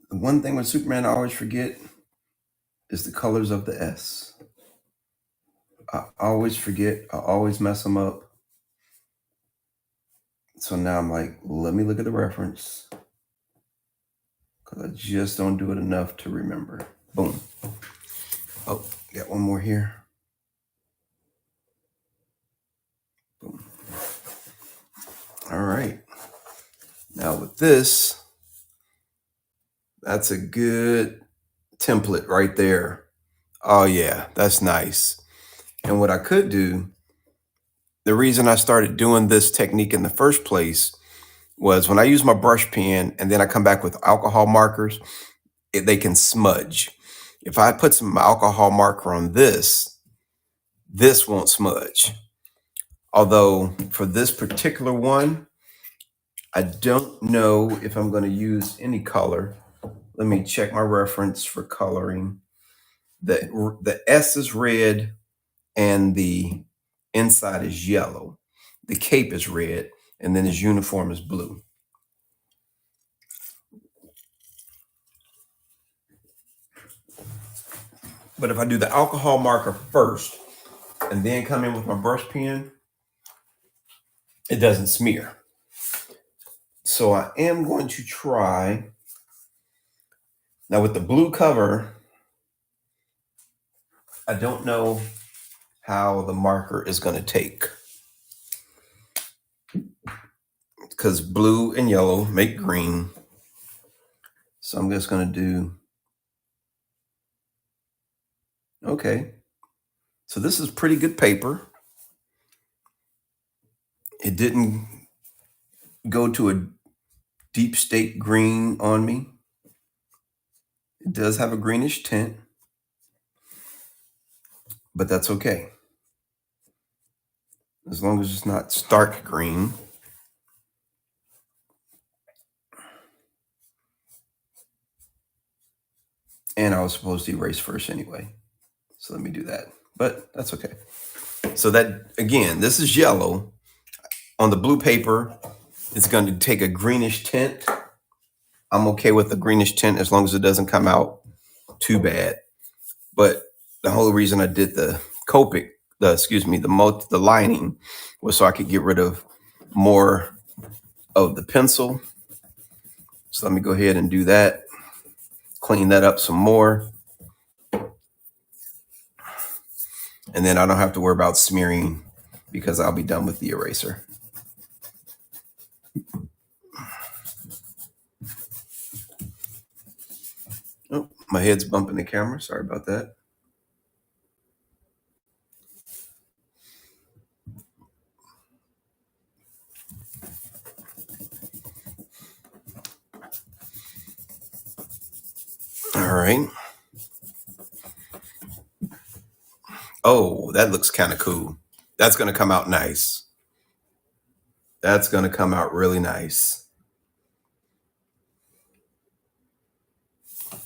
The one thing with Superman I always forget is the colors of the S. I always forget. I always mess them up. So now I'm like, let me look at the reference, because I just don't do it enough to remember. Boom. Oh, got one more here. Boom. All right. Now with this, that's a good template right there. Oh yeah, that's nice. And what I could do, the reason I started doing this technique in the first place was when I use my brush pen and then I come back with alcohol markers, they can smudge. If I put some alcohol marker on this won't smudge. Although for this particular one, I don't know if I'm going to use any color. Let me check my reference for coloring. The S is red and the inside is yellow. The cape is red and then his uniform is blue. But if I do the alcohol marker first and then come in with my brush pen, it doesn't smear. So I am going to try. Now with the blue cover, I don't know how the marker is going to take, because blue and yellow make green. So I'm just going to do, okay. So this is pretty good paper. It didn't go to a deep state green on me. It does have a greenish tint, but that's okay. As long as it's not stark green. And I was supposed to erase first anyway. So let me do that, but that's okay. So that, again, this is yellow. On the blue paper, it's going to take a greenish tint. I'm okay with the greenish tint as long as it doesn't come out too bad. But the whole reason I did the Copic, the lining, was so I could get rid of more of the pencil. So let me go ahead and do that. Clean that up some more. And then I don't have to worry about smearing because I'll be done with the eraser. Oh, my head's bumping the camera. Sorry about that. All right. Oh, that looks kind of cool. That's going to come out nice. That's going to come out really nice.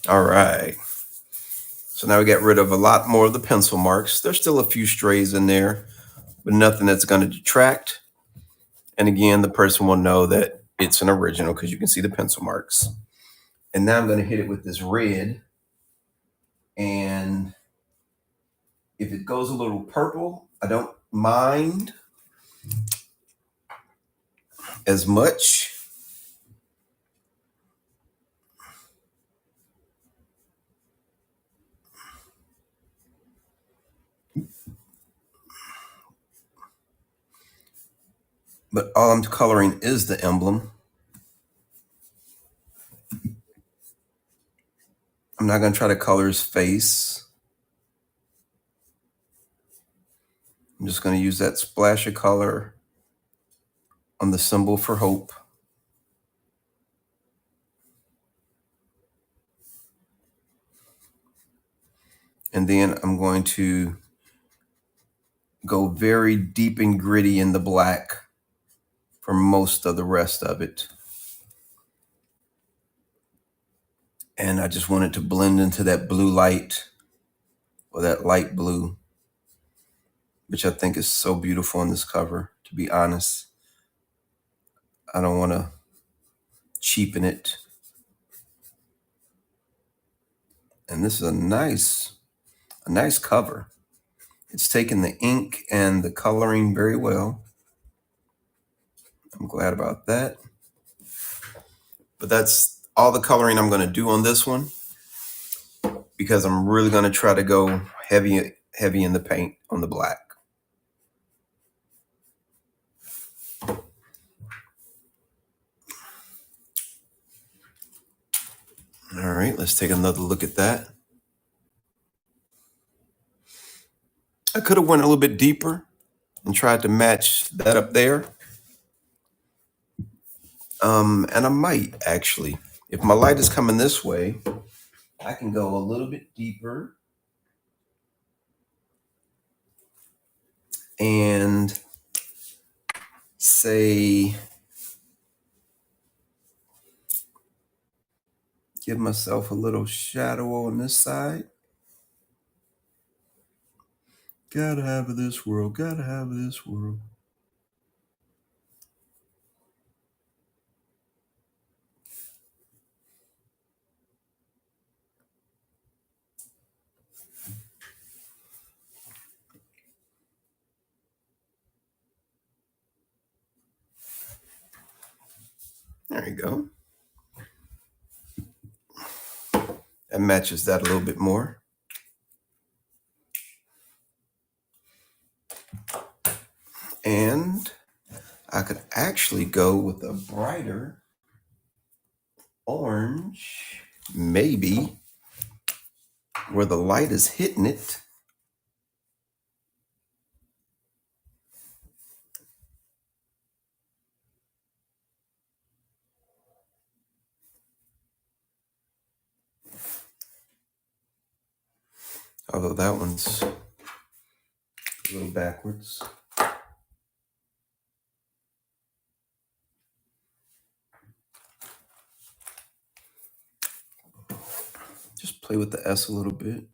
All right. So now we get rid of a lot more of the pencil marks. There's still a few strays in there, but nothing that's going to detract. And again, the person will know that it's an original because you can see the pencil marks. And now I'm going to hit it with this red. And if it goes a little purple, I don't mind as much. But all I'm coloring is the emblem. I'm not going to try to color his face. I'm just going to use that splash of color on the symbol for hope. And then I'm going to go very deep and gritty in the black for most of the rest of it. And I just want it to blend into that blue light, or that light blue, which I think is so beautiful on this cover, to be honest. I don't want to cheapen it. And this is a nice cover. It's taken the ink and the coloring very well. I'm glad about that. But that's all the coloring I'm going to do on this one, because I'm really going to try to go heavy in the paint on the black. All right, let's take another look at that. I could have went a little bit deeper and tried to match that up there. And I might actually, if my light is coming this way, I can go a little bit deeper and say, give myself a little shadow on this side. Gotta have this world, gotta have this world. There you go. That matches that a little bit more. And I could actually go with a brighter orange, maybe where the light is hitting it. Although that one's a little backwards. Just play with the S a little bit.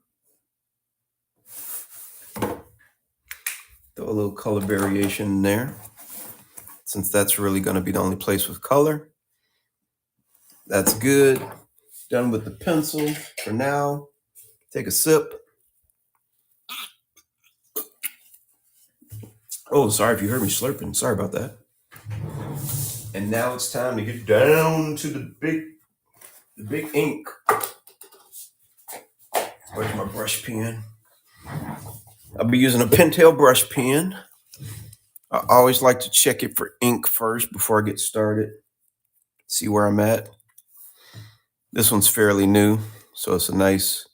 Throw a little color variation in there, since that's really going to be the only place with color. That's good. Done with the pencil for now. Take a sip. Oh, sorry if you heard me slurping. Sorry about that. And now it's time to get down to the big ink. Where's my brush pen? I'll be using a Pentel brush pen. I always like to check it for ink first before I get started. See where I'm at. This one's fairly new, so it's a nice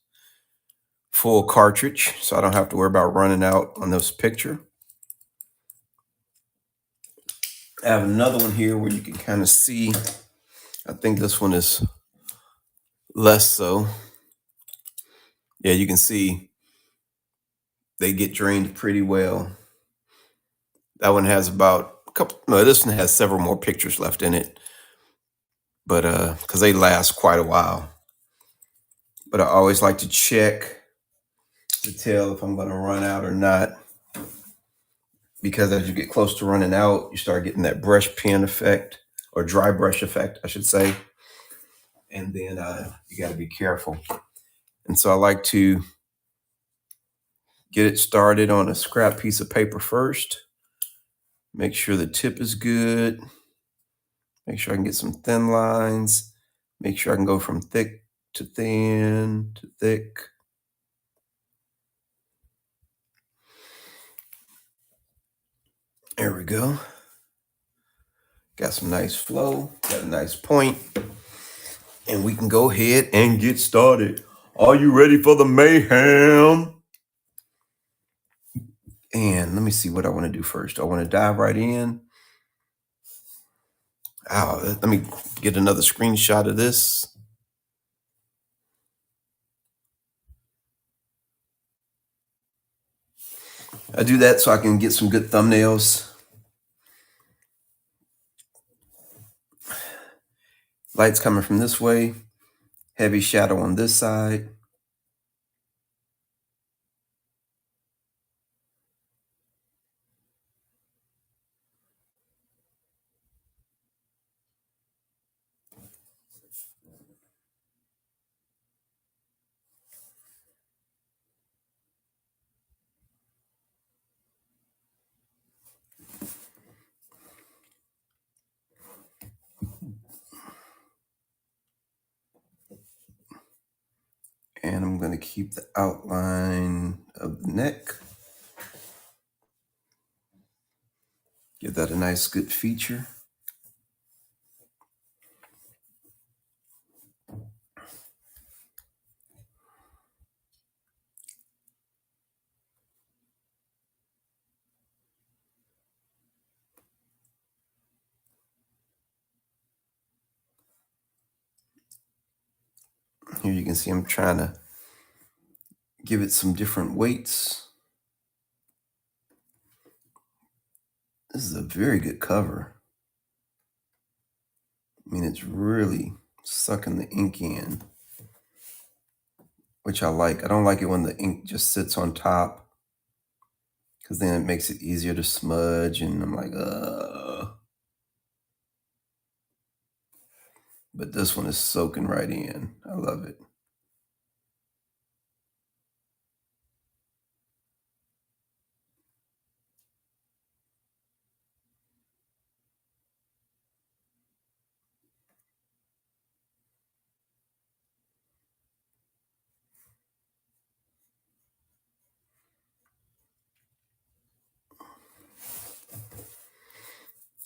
full cartridge, so I don't have to worry about running out on this picture. I have another one here where you can kind of see. I think this one is less so. Yeah, you can see they get drained pretty well. That one has about a couple, no, this one has several more pictures left in it, but because they last quite a while. But I always like to check to tell if I'm going to run out or not, because as you get close to running out, you start getting that brush pen effect, or dry brush effect, I should say. And then you got to be careful. And so I like to get it started on a scrap piece of paper first. Make sure the tip is good. Make sure I can get some thin lines. Make sure I can go from thick to thin to thick. There we go. Got some nice flow, got a nice point. And we can go ahead and get started. Are you ready for the mayhem? And let me see what I want to do first. I want to dive right in. Let me get another screenshot of this. I do that so I can get some good thumbnails. Light's coming from this way. Heavy shadow on this side. And I'm going to keep the outline of the neck. Give that a nice, good feature. Here you can see I'm trying to give it some different weights. This is a very good cover. I mean, it's really sucking the ink in, which I like. I don't like it when the ink just sits on top, because then it makes it easier to smudge, and I'm like, But this one is soaking right in. I love it.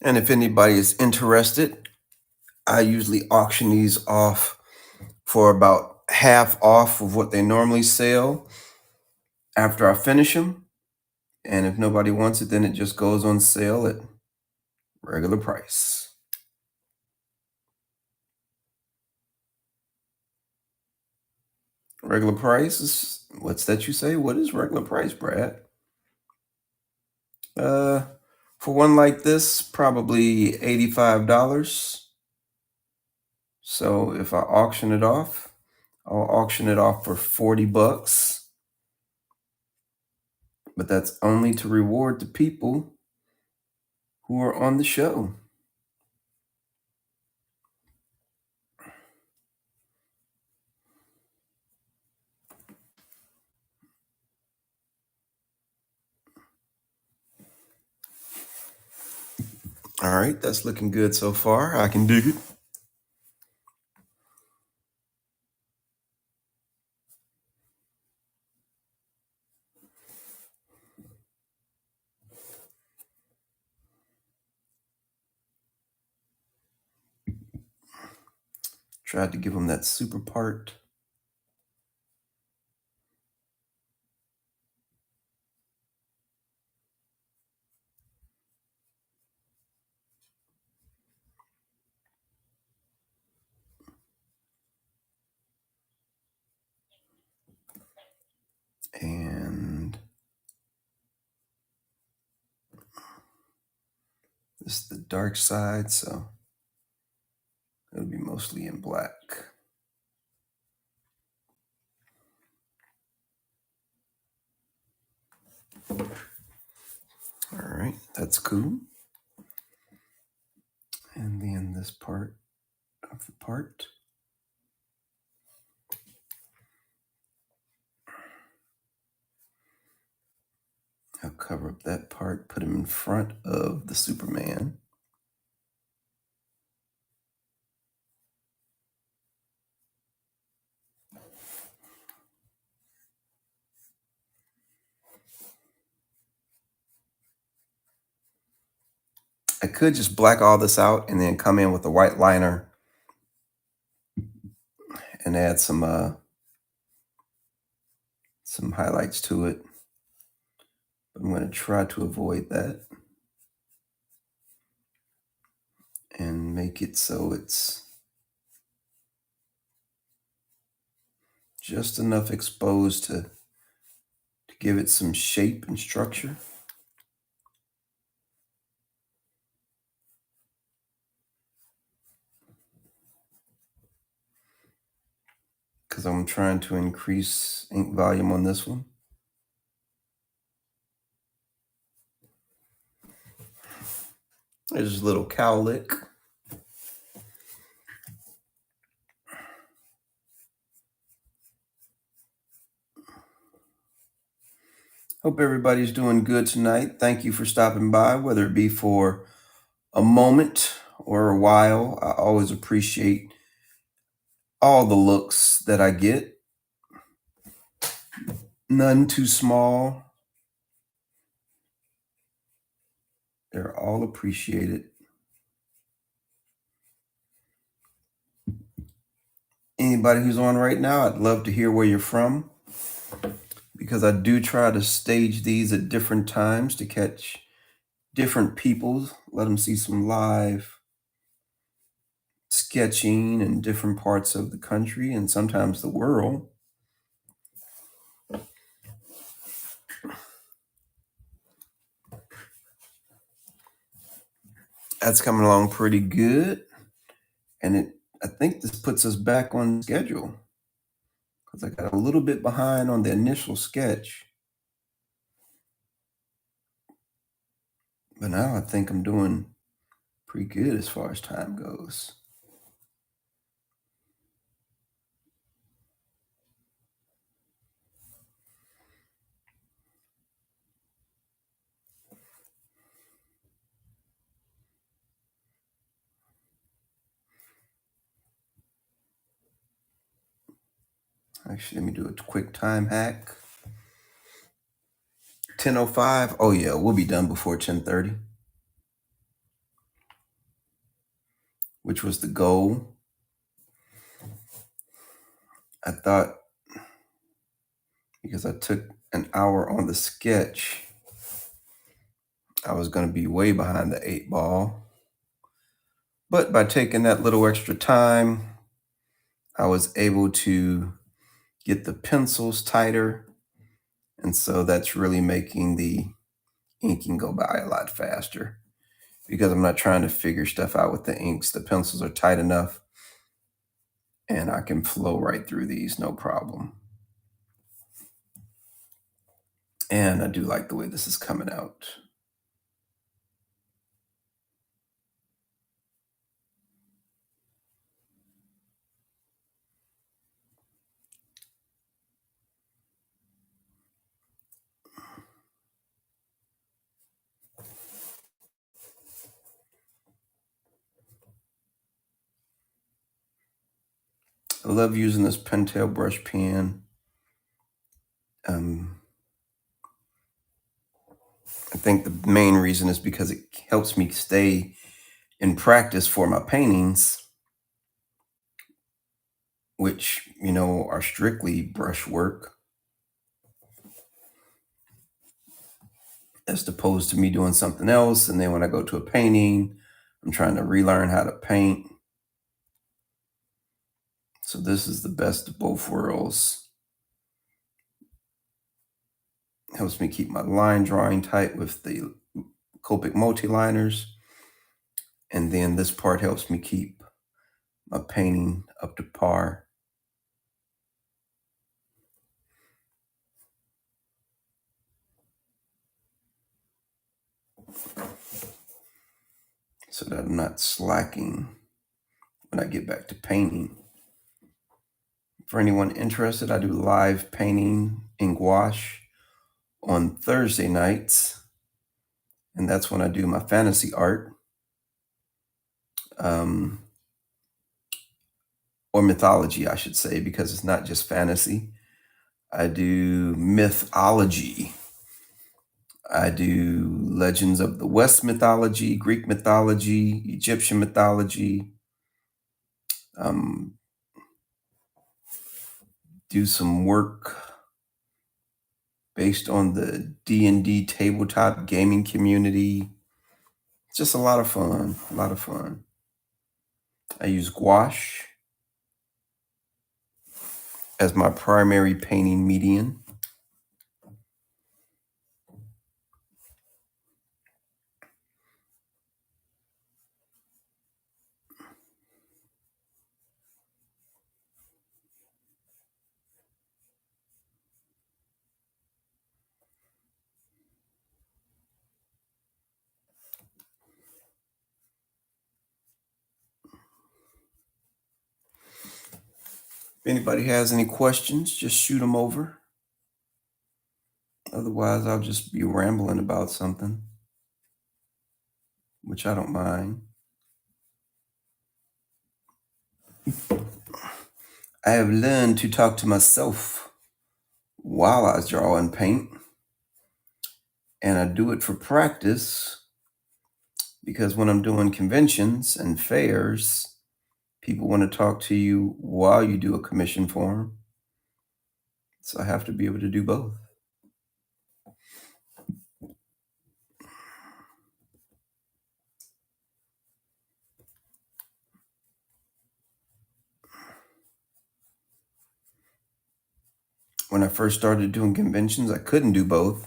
And if anybody is interested, I usually auction these off for about half off of what they normally sell after I finish them. And if nobody wants it, then it just goes on sale at regular price. Regular price is, what's that you say? What is regular price, Brad? For one like this, probably $85. So if I auction it off, I'll auction it off for $40. But that's only to reward the people who are on the show. All right, that's looking good so far. I can dig it. Tried to give them that super part. And this is the dark side, so it'll be mostly in black. All right, that's cool. And then this part of the part. I'll cover up that part, put him in front of the Superman. I could just black all this out and then come in with a white liner and add some highlights to it. But I'm going to try to avoid that and make it so it's just enough exposed to give it some shape and structure. Because I'm trying to increase ink volume on this one. There's a little cowlick. Hope everybody's doing good tonight. Thank you for stopping by, whether it be for a moment or a while. I always appreciate all the looks that I get. None too small. They're all appreciated. Anybody who's on right now, I'd love to hear where you're from, because I do try to stage these at different times to catch different people, let them see some live sketching in different parts of the country and sometimes the world. That's coming along pretty good. And I think this puts us back on schedule, because I got a little bit behind on the initial sketch. But now I think I'm doing pretty good as far as time goes. Actually, let me do a quick time hack. 10:05. Oh yeah, we'll be done before 10:30, which was the goal. I thought, because I took an hour on the sketch, I was going to be way behind the 8 ball. But by taking that little extra time, I was able to get the pencils tighter. And so that's really making the inking go by a lot faster, because I'm not trying to figure stuff out with the inks. The pencils are tight enough and I can flow right through these, no problem. And I do like the way this is coming out. I love using this Pentel brush pen. I think the main reason is because it helps me stay in practice for my paintings, which, are strictly brushwork, as opposed to me doing something else. And then when I go to a painting, I'm trying to relearn how to paint. So this is the best of both worlds. Helps me keep my line drawing tight with the Copic multi-liners. And then this part helps me keep my painting up to par. So that I'm not slacking when I get back to painting. For anyone interested, I do live painting in gouache on Thursday nights. And that's when I do my fantasy art. Or mythology, I should say, because it's not just fantasy. I do mythology. I do Legends of the West mythology, Greek mythology, Egyptian mythology. Do some work based on the D&D tabletop gaming community. It's just a lot of fun, a lot of fun. I use gouache as my primary painting medium. If anybody has any questions, just shoot them over. Otherwise, I'll just be rambling about something, which I don't mind. I have learned to talk to myself while I draw and paint. And I do it for practice because when I'm doing conventions and fairs, people want to talk to you while you do a commission for them. So I have to be able to do both. When I first started doing conventions, I couldn't do both.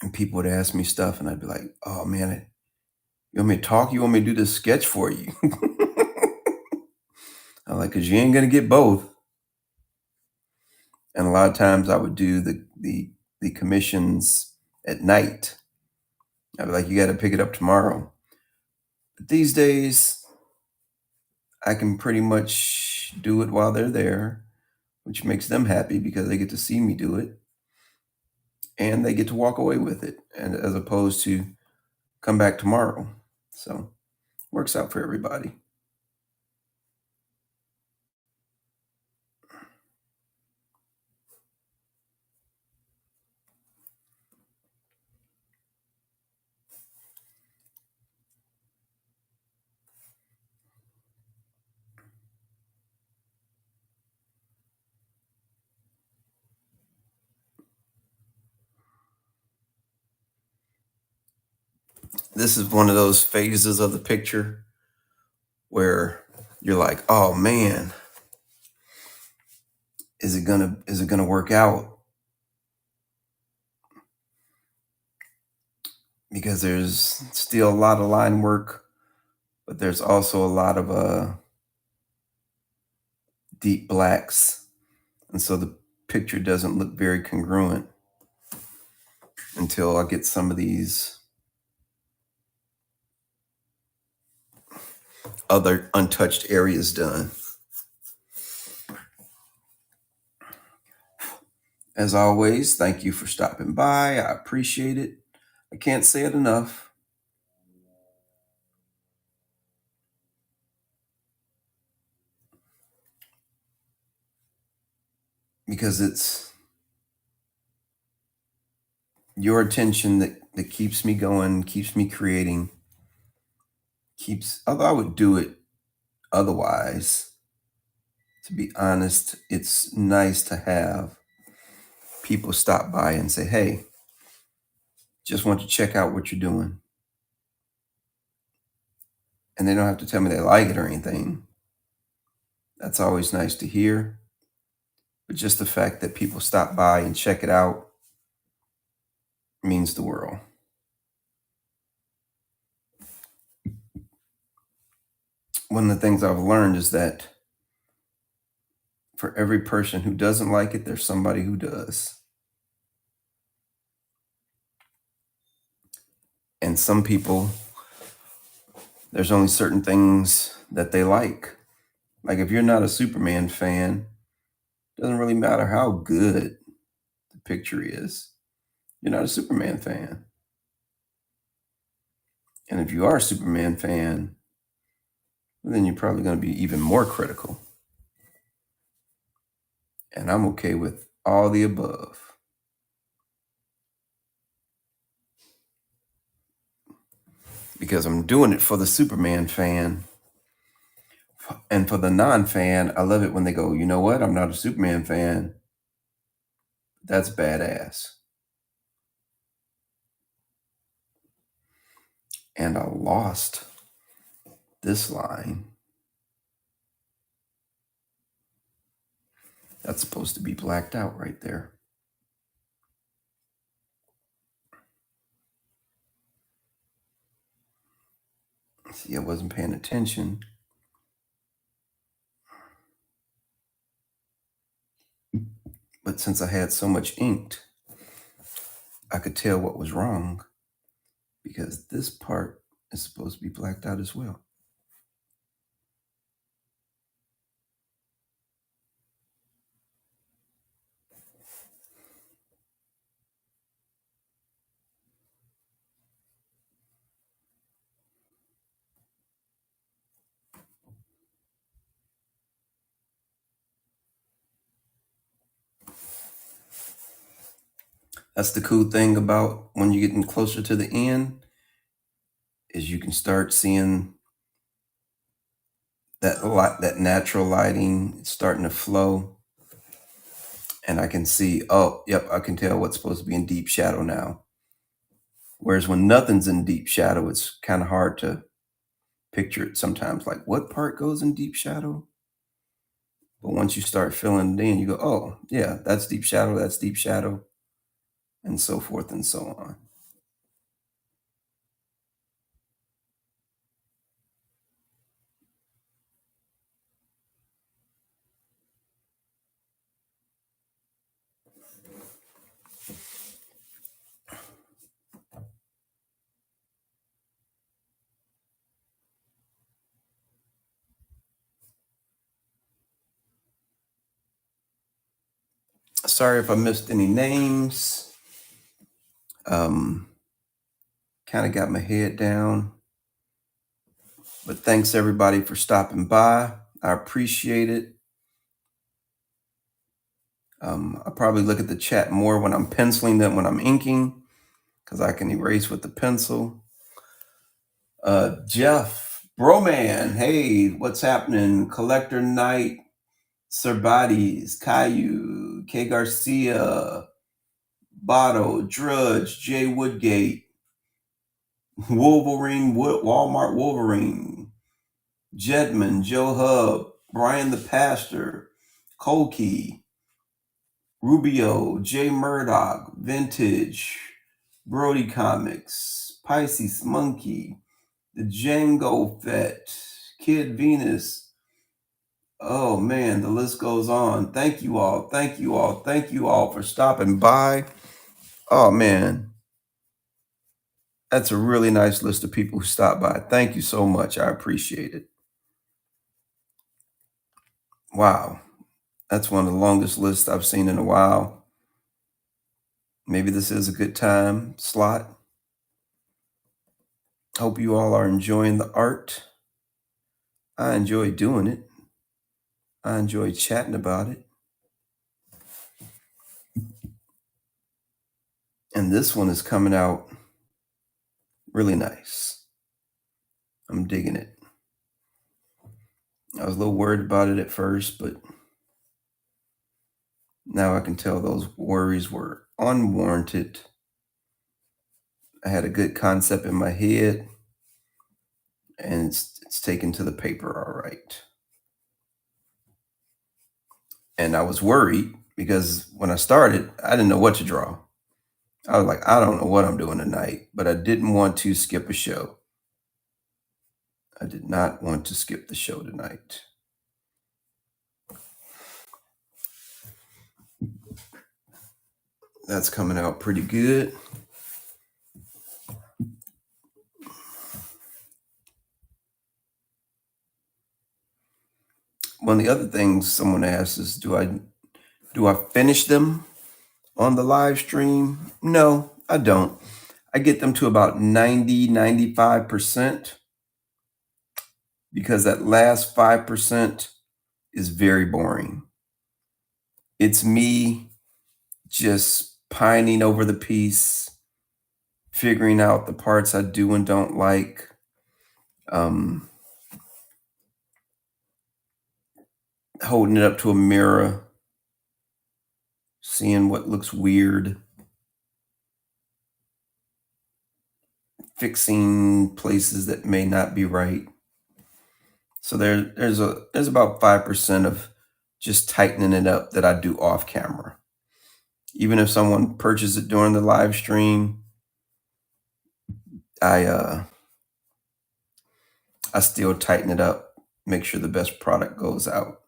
And people would ask me stuff and I'd be like, oh man, you want me to talk? You want me to do this sketch for you? I'm like, because you ain't going to get both. And a lot of times I would do the commissions at night. I'd be like, you got to pick it up tomorrow. But these days, I can pretty much do it while they're there, which makes them happy because they get to see me do it. And they get to walk away with it, and as opposed to come back tomorrow. So works out for everybody. This is one of those phases of the picture where you're like, oh man, is it gonna work out? Because there's still a lot of line work, but there's also a lot of deep blacks. And so the picture doesn't look very congruent until I get some of these other untouched areas done. As always, thank you for stopping by. I appreciate it. I can't say it enough. because it's your attention that keeps me going, keeps me creating, although I would do it otherwise. To be honest, it's nice to have people stop by and say, hey, just want to check out what you're doing. And they don't have to tell me they like it or anything. That's always nice to hear. But just the fact that people stop by and check it out means the world. One of the things I've learned is that for every person who doesn't like it, there's somebody who does. And some people, there's only certain things that they like. Like if you're not a Superman fan, it doesn't really matter how good the picture is. You're not a Superman fan. And if you are a Superman fan, then you're probably going to be even more critical. And I'm okay with all the above. Because I'm doing it for the Superman fan. And for the non-fan, I love it when they go, you know what? I'm not a Superman fan. That's badass. And I lost this line. That's supposed to be blacked out right there. See, I wasn't paying attention. But since I had so much inked, I could tell what was wrong because this part is supposed to be blacked out as well. That's the cool thing about when you're getting closer to the end is you can start seeing that natural lighting starting to flow. And I can see, oh, yep, I can tell what's supposed to be in deep shadow now. Whereas when nothing's in deep shadow, it's kind of hard to picture it sometimes. Like, what part goes in deep shadow? But once you start filling it in, you go, oh, yeah, that's deep shadow, and so forth and so on. Sorry if I missed any names. Kind of got my head down. But thanks everybody for stopping by. I appreciate it. I probably look at the chat more when I'm penciling than when I'm inking because I can erase with the pencil. Jeff, Broman, hey, what's happening? Collector Knight, Cerbades, Caillou, K. Garcia, Botto, Drudge, Jay Woodgate, Wolverine, Walmart Wolverine, Jedman, Joe Hub, Brian the Pastor, Colkey, Rubio, Jay Murdoch, Vintage, Brody Comics, Pisces Monkey, the Django Fett, Kid Venus. Oh man, the list goes on. Thank you all. Thank you all. Thank you all for stopping by. Oh man, that's a really nice list of people who stopped by. Thank you so much. I appreciate it. Wow. That's one of the longest lists I've seen in a while. Maybe this is a good time slot. Hope you all are enjoying the art. I enjoy doing it. I enjoy chatting about it. And this one is coming out really nice. I'm digging it. I was a little worried about it at first, but now I can tell those worries were unwarranted. I had a good concept in my head, and it's taken to the paper all right. And I was worried because when I started, I didn't know what to draw. I was like, I don't know what I'm doing tonight, but I didn't want to skip a show. I did not want to skip the show tonight. That's coming out pretty good. One of the other things someone asked is, do I finish them on the live stream? No, I don't. I get them to about 90-95% because that last 5% is very boring. It's me just pining over the piece, figuring out the parts I do and don't like, holding it up to a mirror, seeing what looks weird, fixing places that may not be right. So there's about 5% of just tightening it up that I do off camera. Even if someone purchases it during the live stream, I still tighten it up, make sure the best product goes out.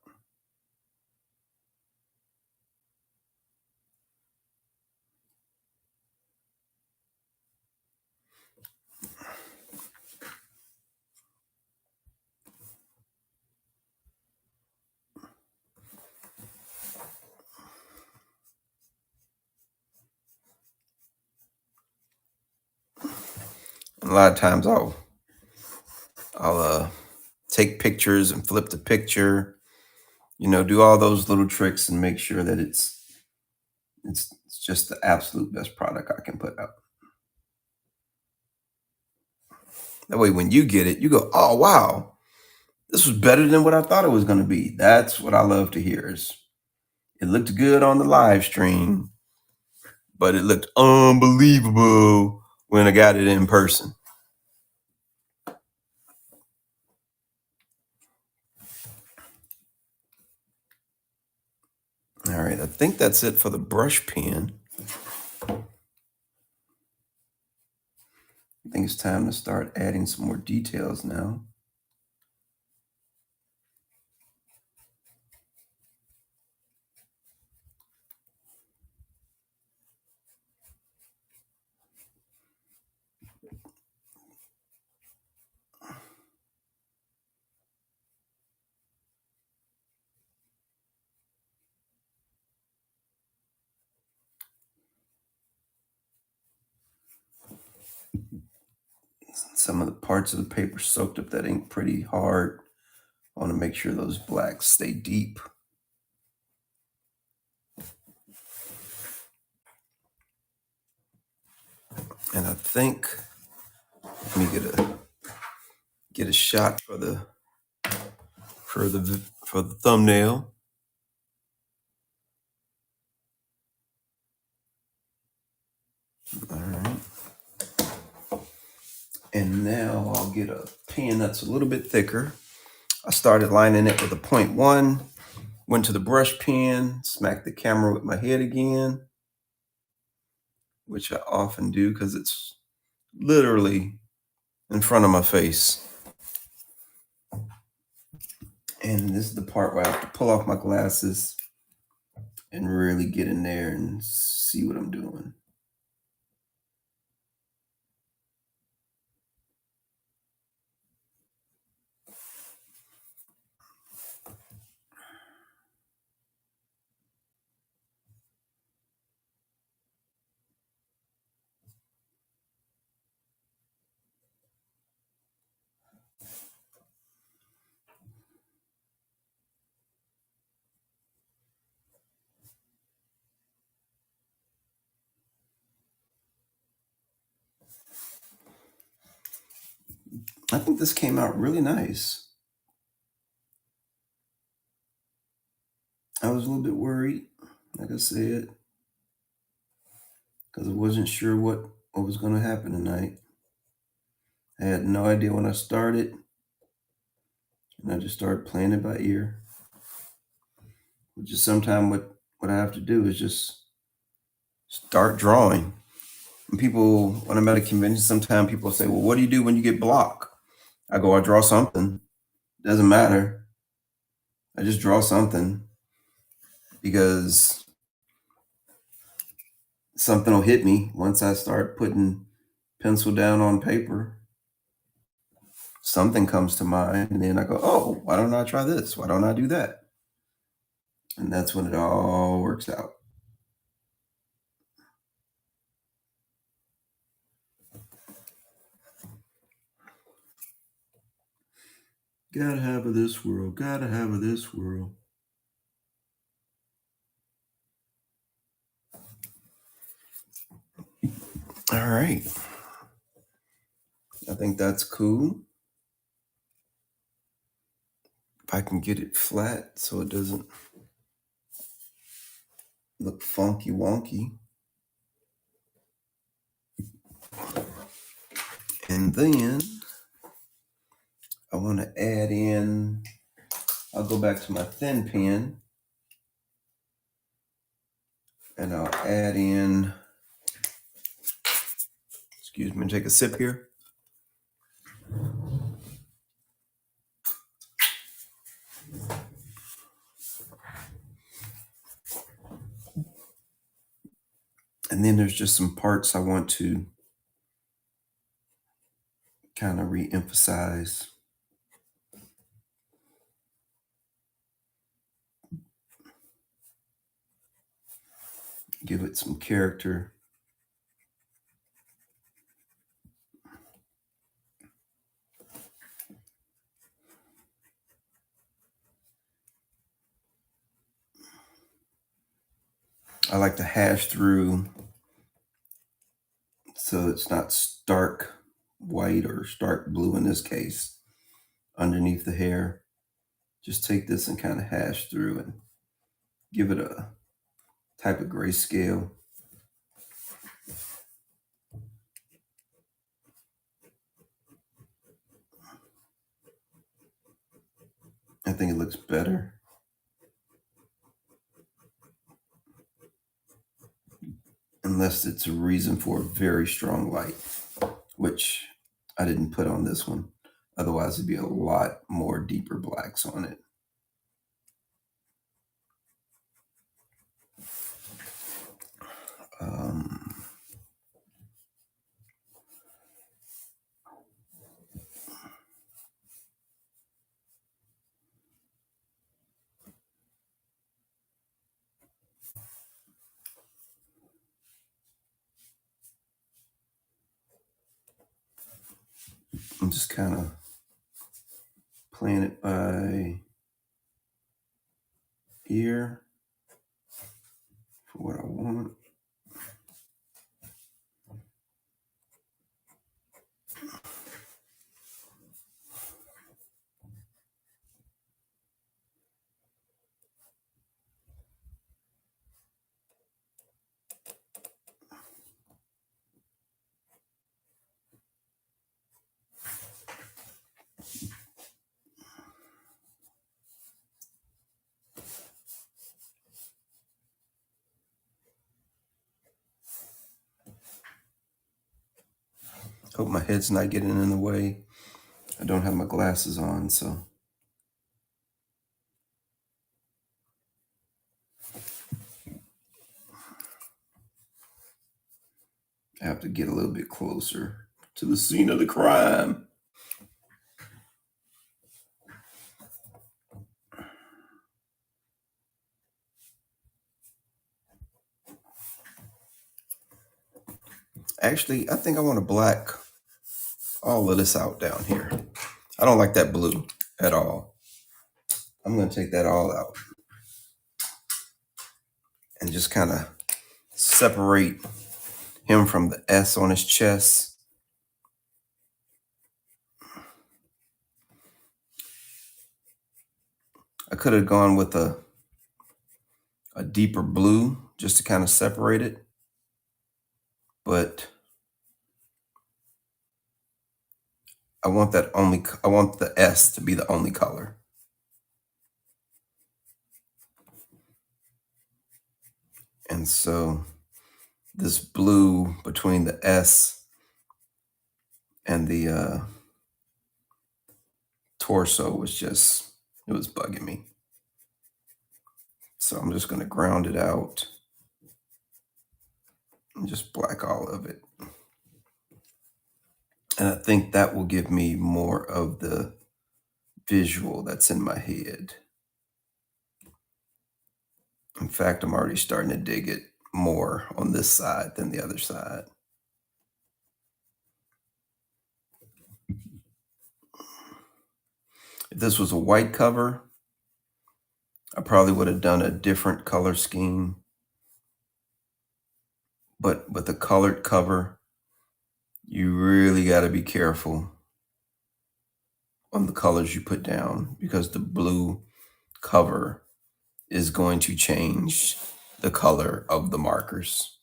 A lot of times I'll take pictures and flip the picture, do all those little tricks and make sure that it's just the absolute best product I can put out. That way, when you get it, you go, "Oh wow, this was better than what I thought it was going to be." That's what I love to hear. Is it looked good on the live stream, but it looked unbelievable when I got it in person. All right, I think that's it for the brush pen. I think it's time to start adding some more details now. Some of the parts of the paper soaked up that ink pretty hard. I want to make sure those blacks stay deep. And I think, let me get a shot for the thumbnail. All right. And now I'll get a pen that's a little bit thicker. I started lining it with a 0.1, went to the brush pen, smacked the camera with my head again, which I often do because it's literally in front of my face. And this is the part where I have to pull off my glasses and really get in there and see what I'm doing. I think this came out really nice. I was a little bit worried, like I said, because I wasn't sure what was going to happen tonight. I had no idea when I started, and I just started playing it by ear, which is sometimes what I have to do is just start drawing. And people, when I'm at a convention, sometimes people say, well, what do you do when you get blocked? I go, I draw something. Doesn't matter. I just draw something because something will hit me once I start putting pencil down on paper. Something comes to mind, and then I go, oh, why don't I try this? Why don't I do that? And that's when it all works out. Gotta have a this world, gotta have a this world. All right. I think that's cool. If I can get it flat so it doesn't look funky wonky. And then I want to add in, I'll go back to my thin pen and I'll add in, excuse me, take a sip here. And then there's just some parts I want to kind of re-emphasize. Give it some character. I like to hash through so it's not stark white or stark blue in this case underneath the hair. Just take this and kind of hash through and give it a type of grayscale. I think it looks better. Unless it's a reason for a very strong light, which I didn't put on this one. Otherwise, it'd be a lot more deeper blacks on it. I'm just kind of playing it by ear for what I want. Hope my head's not getting in the way. I don't have my glasses on, so I have to get a little bit closer to the scene of the crime. Actually, I think I want to black all of this out down here. I don't like that blue at all. I'm going to take that all out and just kind of separate him from the S on his chest. could have gone with a deeper blue just to kind of separate it, but I want the S to be the only color. And so this blue between the S and the torso was it was bugging me. So I'm just going to ground it out and just black all of it. And I think that will give me more of the visual that's in my head. In fact, I'm already starting to dig it more on this side than the other side. If this was a white cover, I probably would have done a different color scheme. But with a colored cover, you really got to be careful on the colors you put down, because the blue cover is going to change the color of the markers.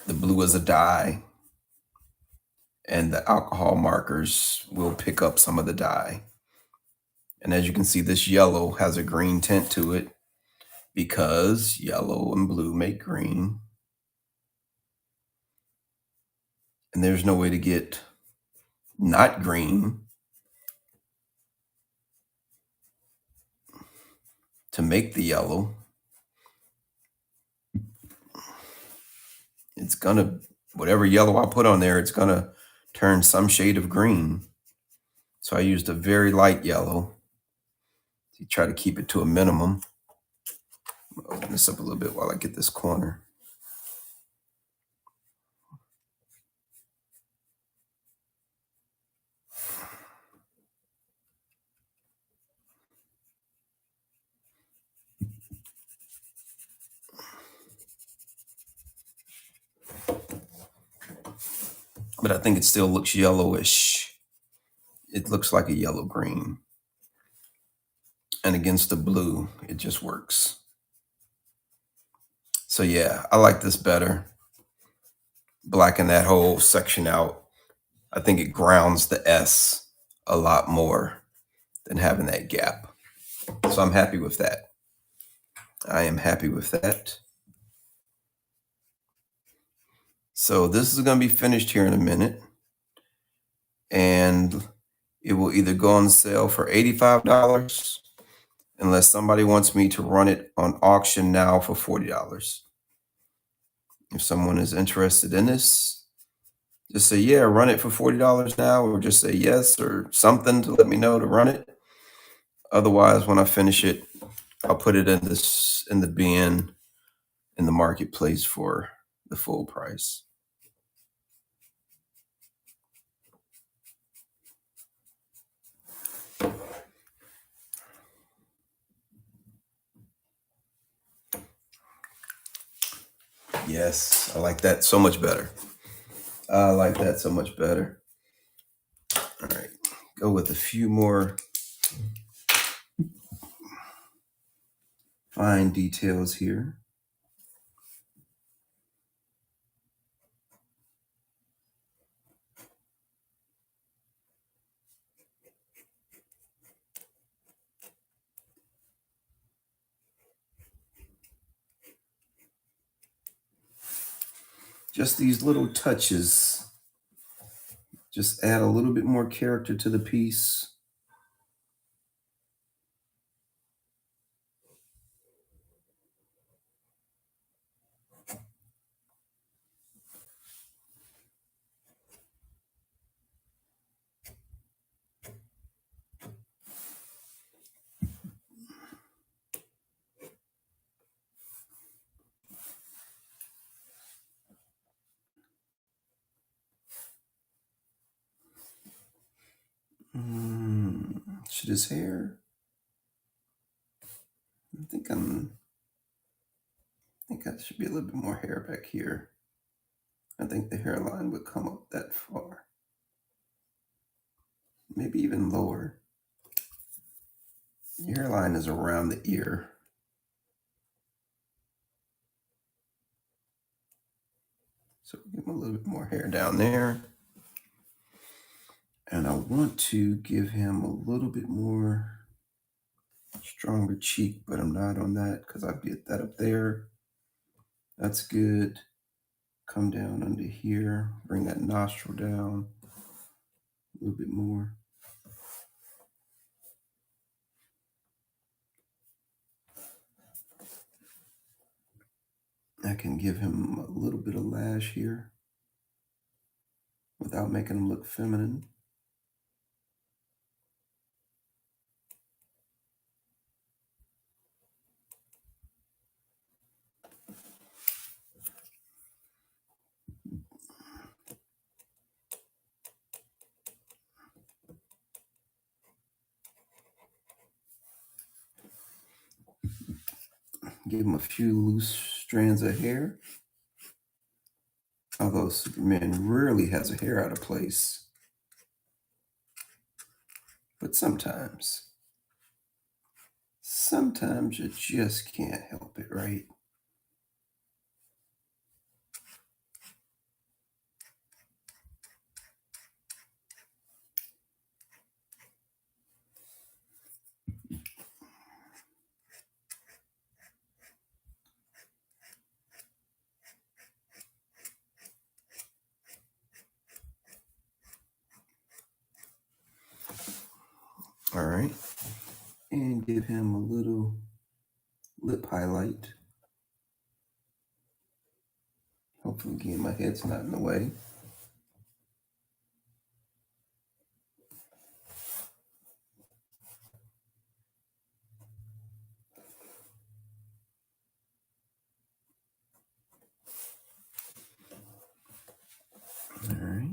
The blue is a dye, and the alcohol markers will pick up some of the dye. And as you can see, this yellow has a green tint to it because yellow and blue make green. And there's no way to get not green to make the yellow. It's gonna, whatever yellow I put on there, it's gonna turn some shade of green. So I used a very light yellow to try to keep it to a minimum. I'll open this up a little bit while I get this corner. But I think it still looks yellowish. It looks like a yellow green. And against the blue, it just works. So yeah, I like this better. Blacken that whole section out. I think it grounds the S a lot more than having that gap. So I'm happy with that. I am happy with that. So this is going to be finished here in a minute. And it will either go on sale for $85 unless somebody wants me to run it on auction now for $40. If someone is interested in this, just say, yeah, run it for $40 now, or just say yes or something to let me know to run it. Otherwise, when I finish it, I'll put it in the bin in the marketplace for the full price. Yes, I like that so much better. I like that so much better. All right, go with a few more fine details here. Just these little touches just add a little bit more character to the piece. Should his hair? I think I should be a little bit more hair back here. I think the hairline would come up that far. Maybe even lower. The hairline is around the ear. So give him a little bit more hair down there. And I want to give him a little bit more stronger cheek, but I'm not on that because I get that up there. That's good. Come down under here, bring that nostril down a little bit more. I can give him a little bit of lash here without making him look feminine. Give him a few loose strands of hair. Although Superman rarely has a hair out of place. But sometimes you just can't help it, right? All right. And give him a little lip highlight. Hopefully, again, my head's not in the way. All right.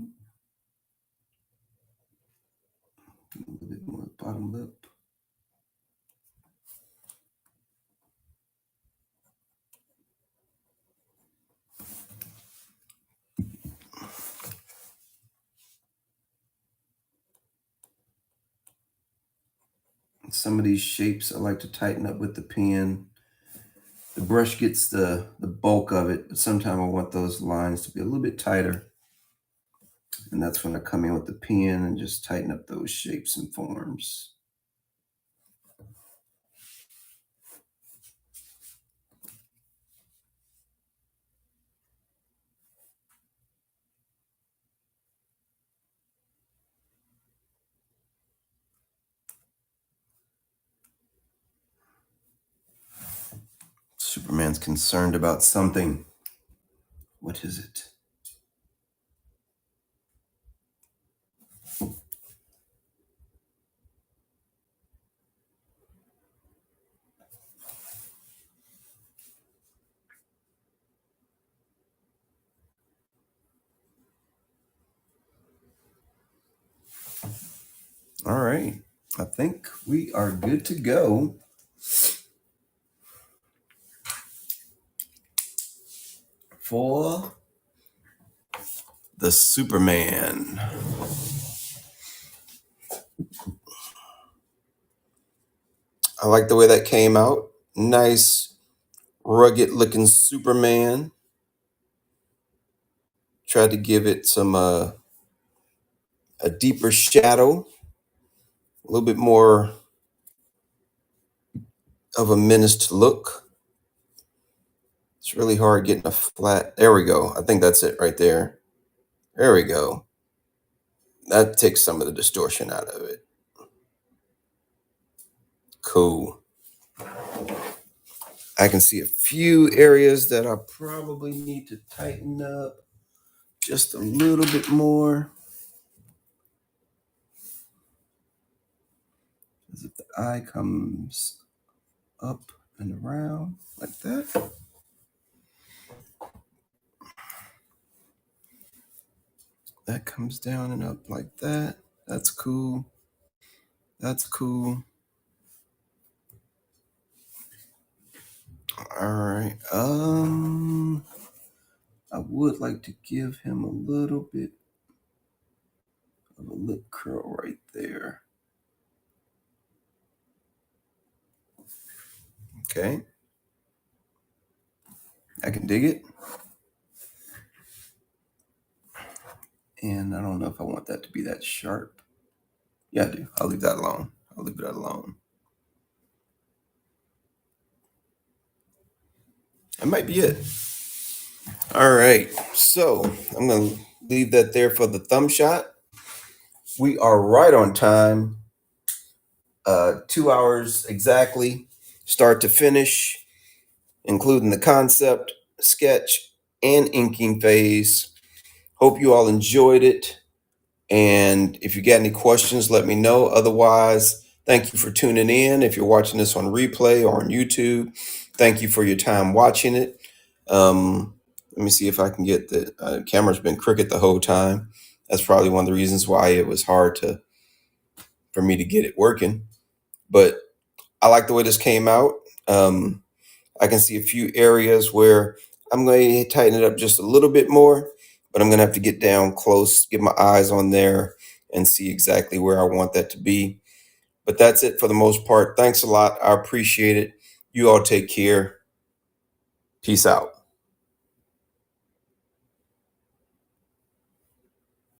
A little bit more bottom lip. Some of these shapes I like to tighten up with the pen. The brush gets the bulk of it, but sometimes I want those lines to be a little bit tighter. And that's when I come in with the pen and just tighten up those shapes and forms. Superman's concerned about something. What is it? All right. I think we are good to go. For the Superman. I like the way that came out. Nice, rugged looking Superman. Tried to give it some a deeper shadow, a little bit more of a menaced look. It's really hard getting a flat. There we go. I think that's it right there. There we go. That takes some of the distortion out of it. Cool. I can see a few areas that I probably need to tighten up just a little bit more. As if the eye comes up and around like that. That comes down and up like that. That's cool. That's cool. All right. I would like to give him a little bit of a lip curl right there. Okay, I can dig it. And I don't know if I want that to be that sharp. Yeah, I do. I'll leave that alone. I'll leave that alone. That might be it. All right. So I'm going to leave that there for the thumb shot. We are right on time. 2 hours exactly, start to finish, including the concept, sketch, and inking phase. Hope you all enjoyed it. And if you got any questions, let me know. Otherwise, thank you for tuning in. If you're watching this on replay or on YouTube, thank you for your time watching it. Let me see if I can get the camera's been crooked the whole time. That's probably one of the reasons why it was hard for me to get it working. But I like the way this came out. I can see a few areas where I'm going to tighten it up just a little bit more, but I'm going to have to get down close, get my eyes on there, and see exactly where I want that to be. But that's it for the most part. Thanks a lot. I appreciate it. You all take care. Peace out.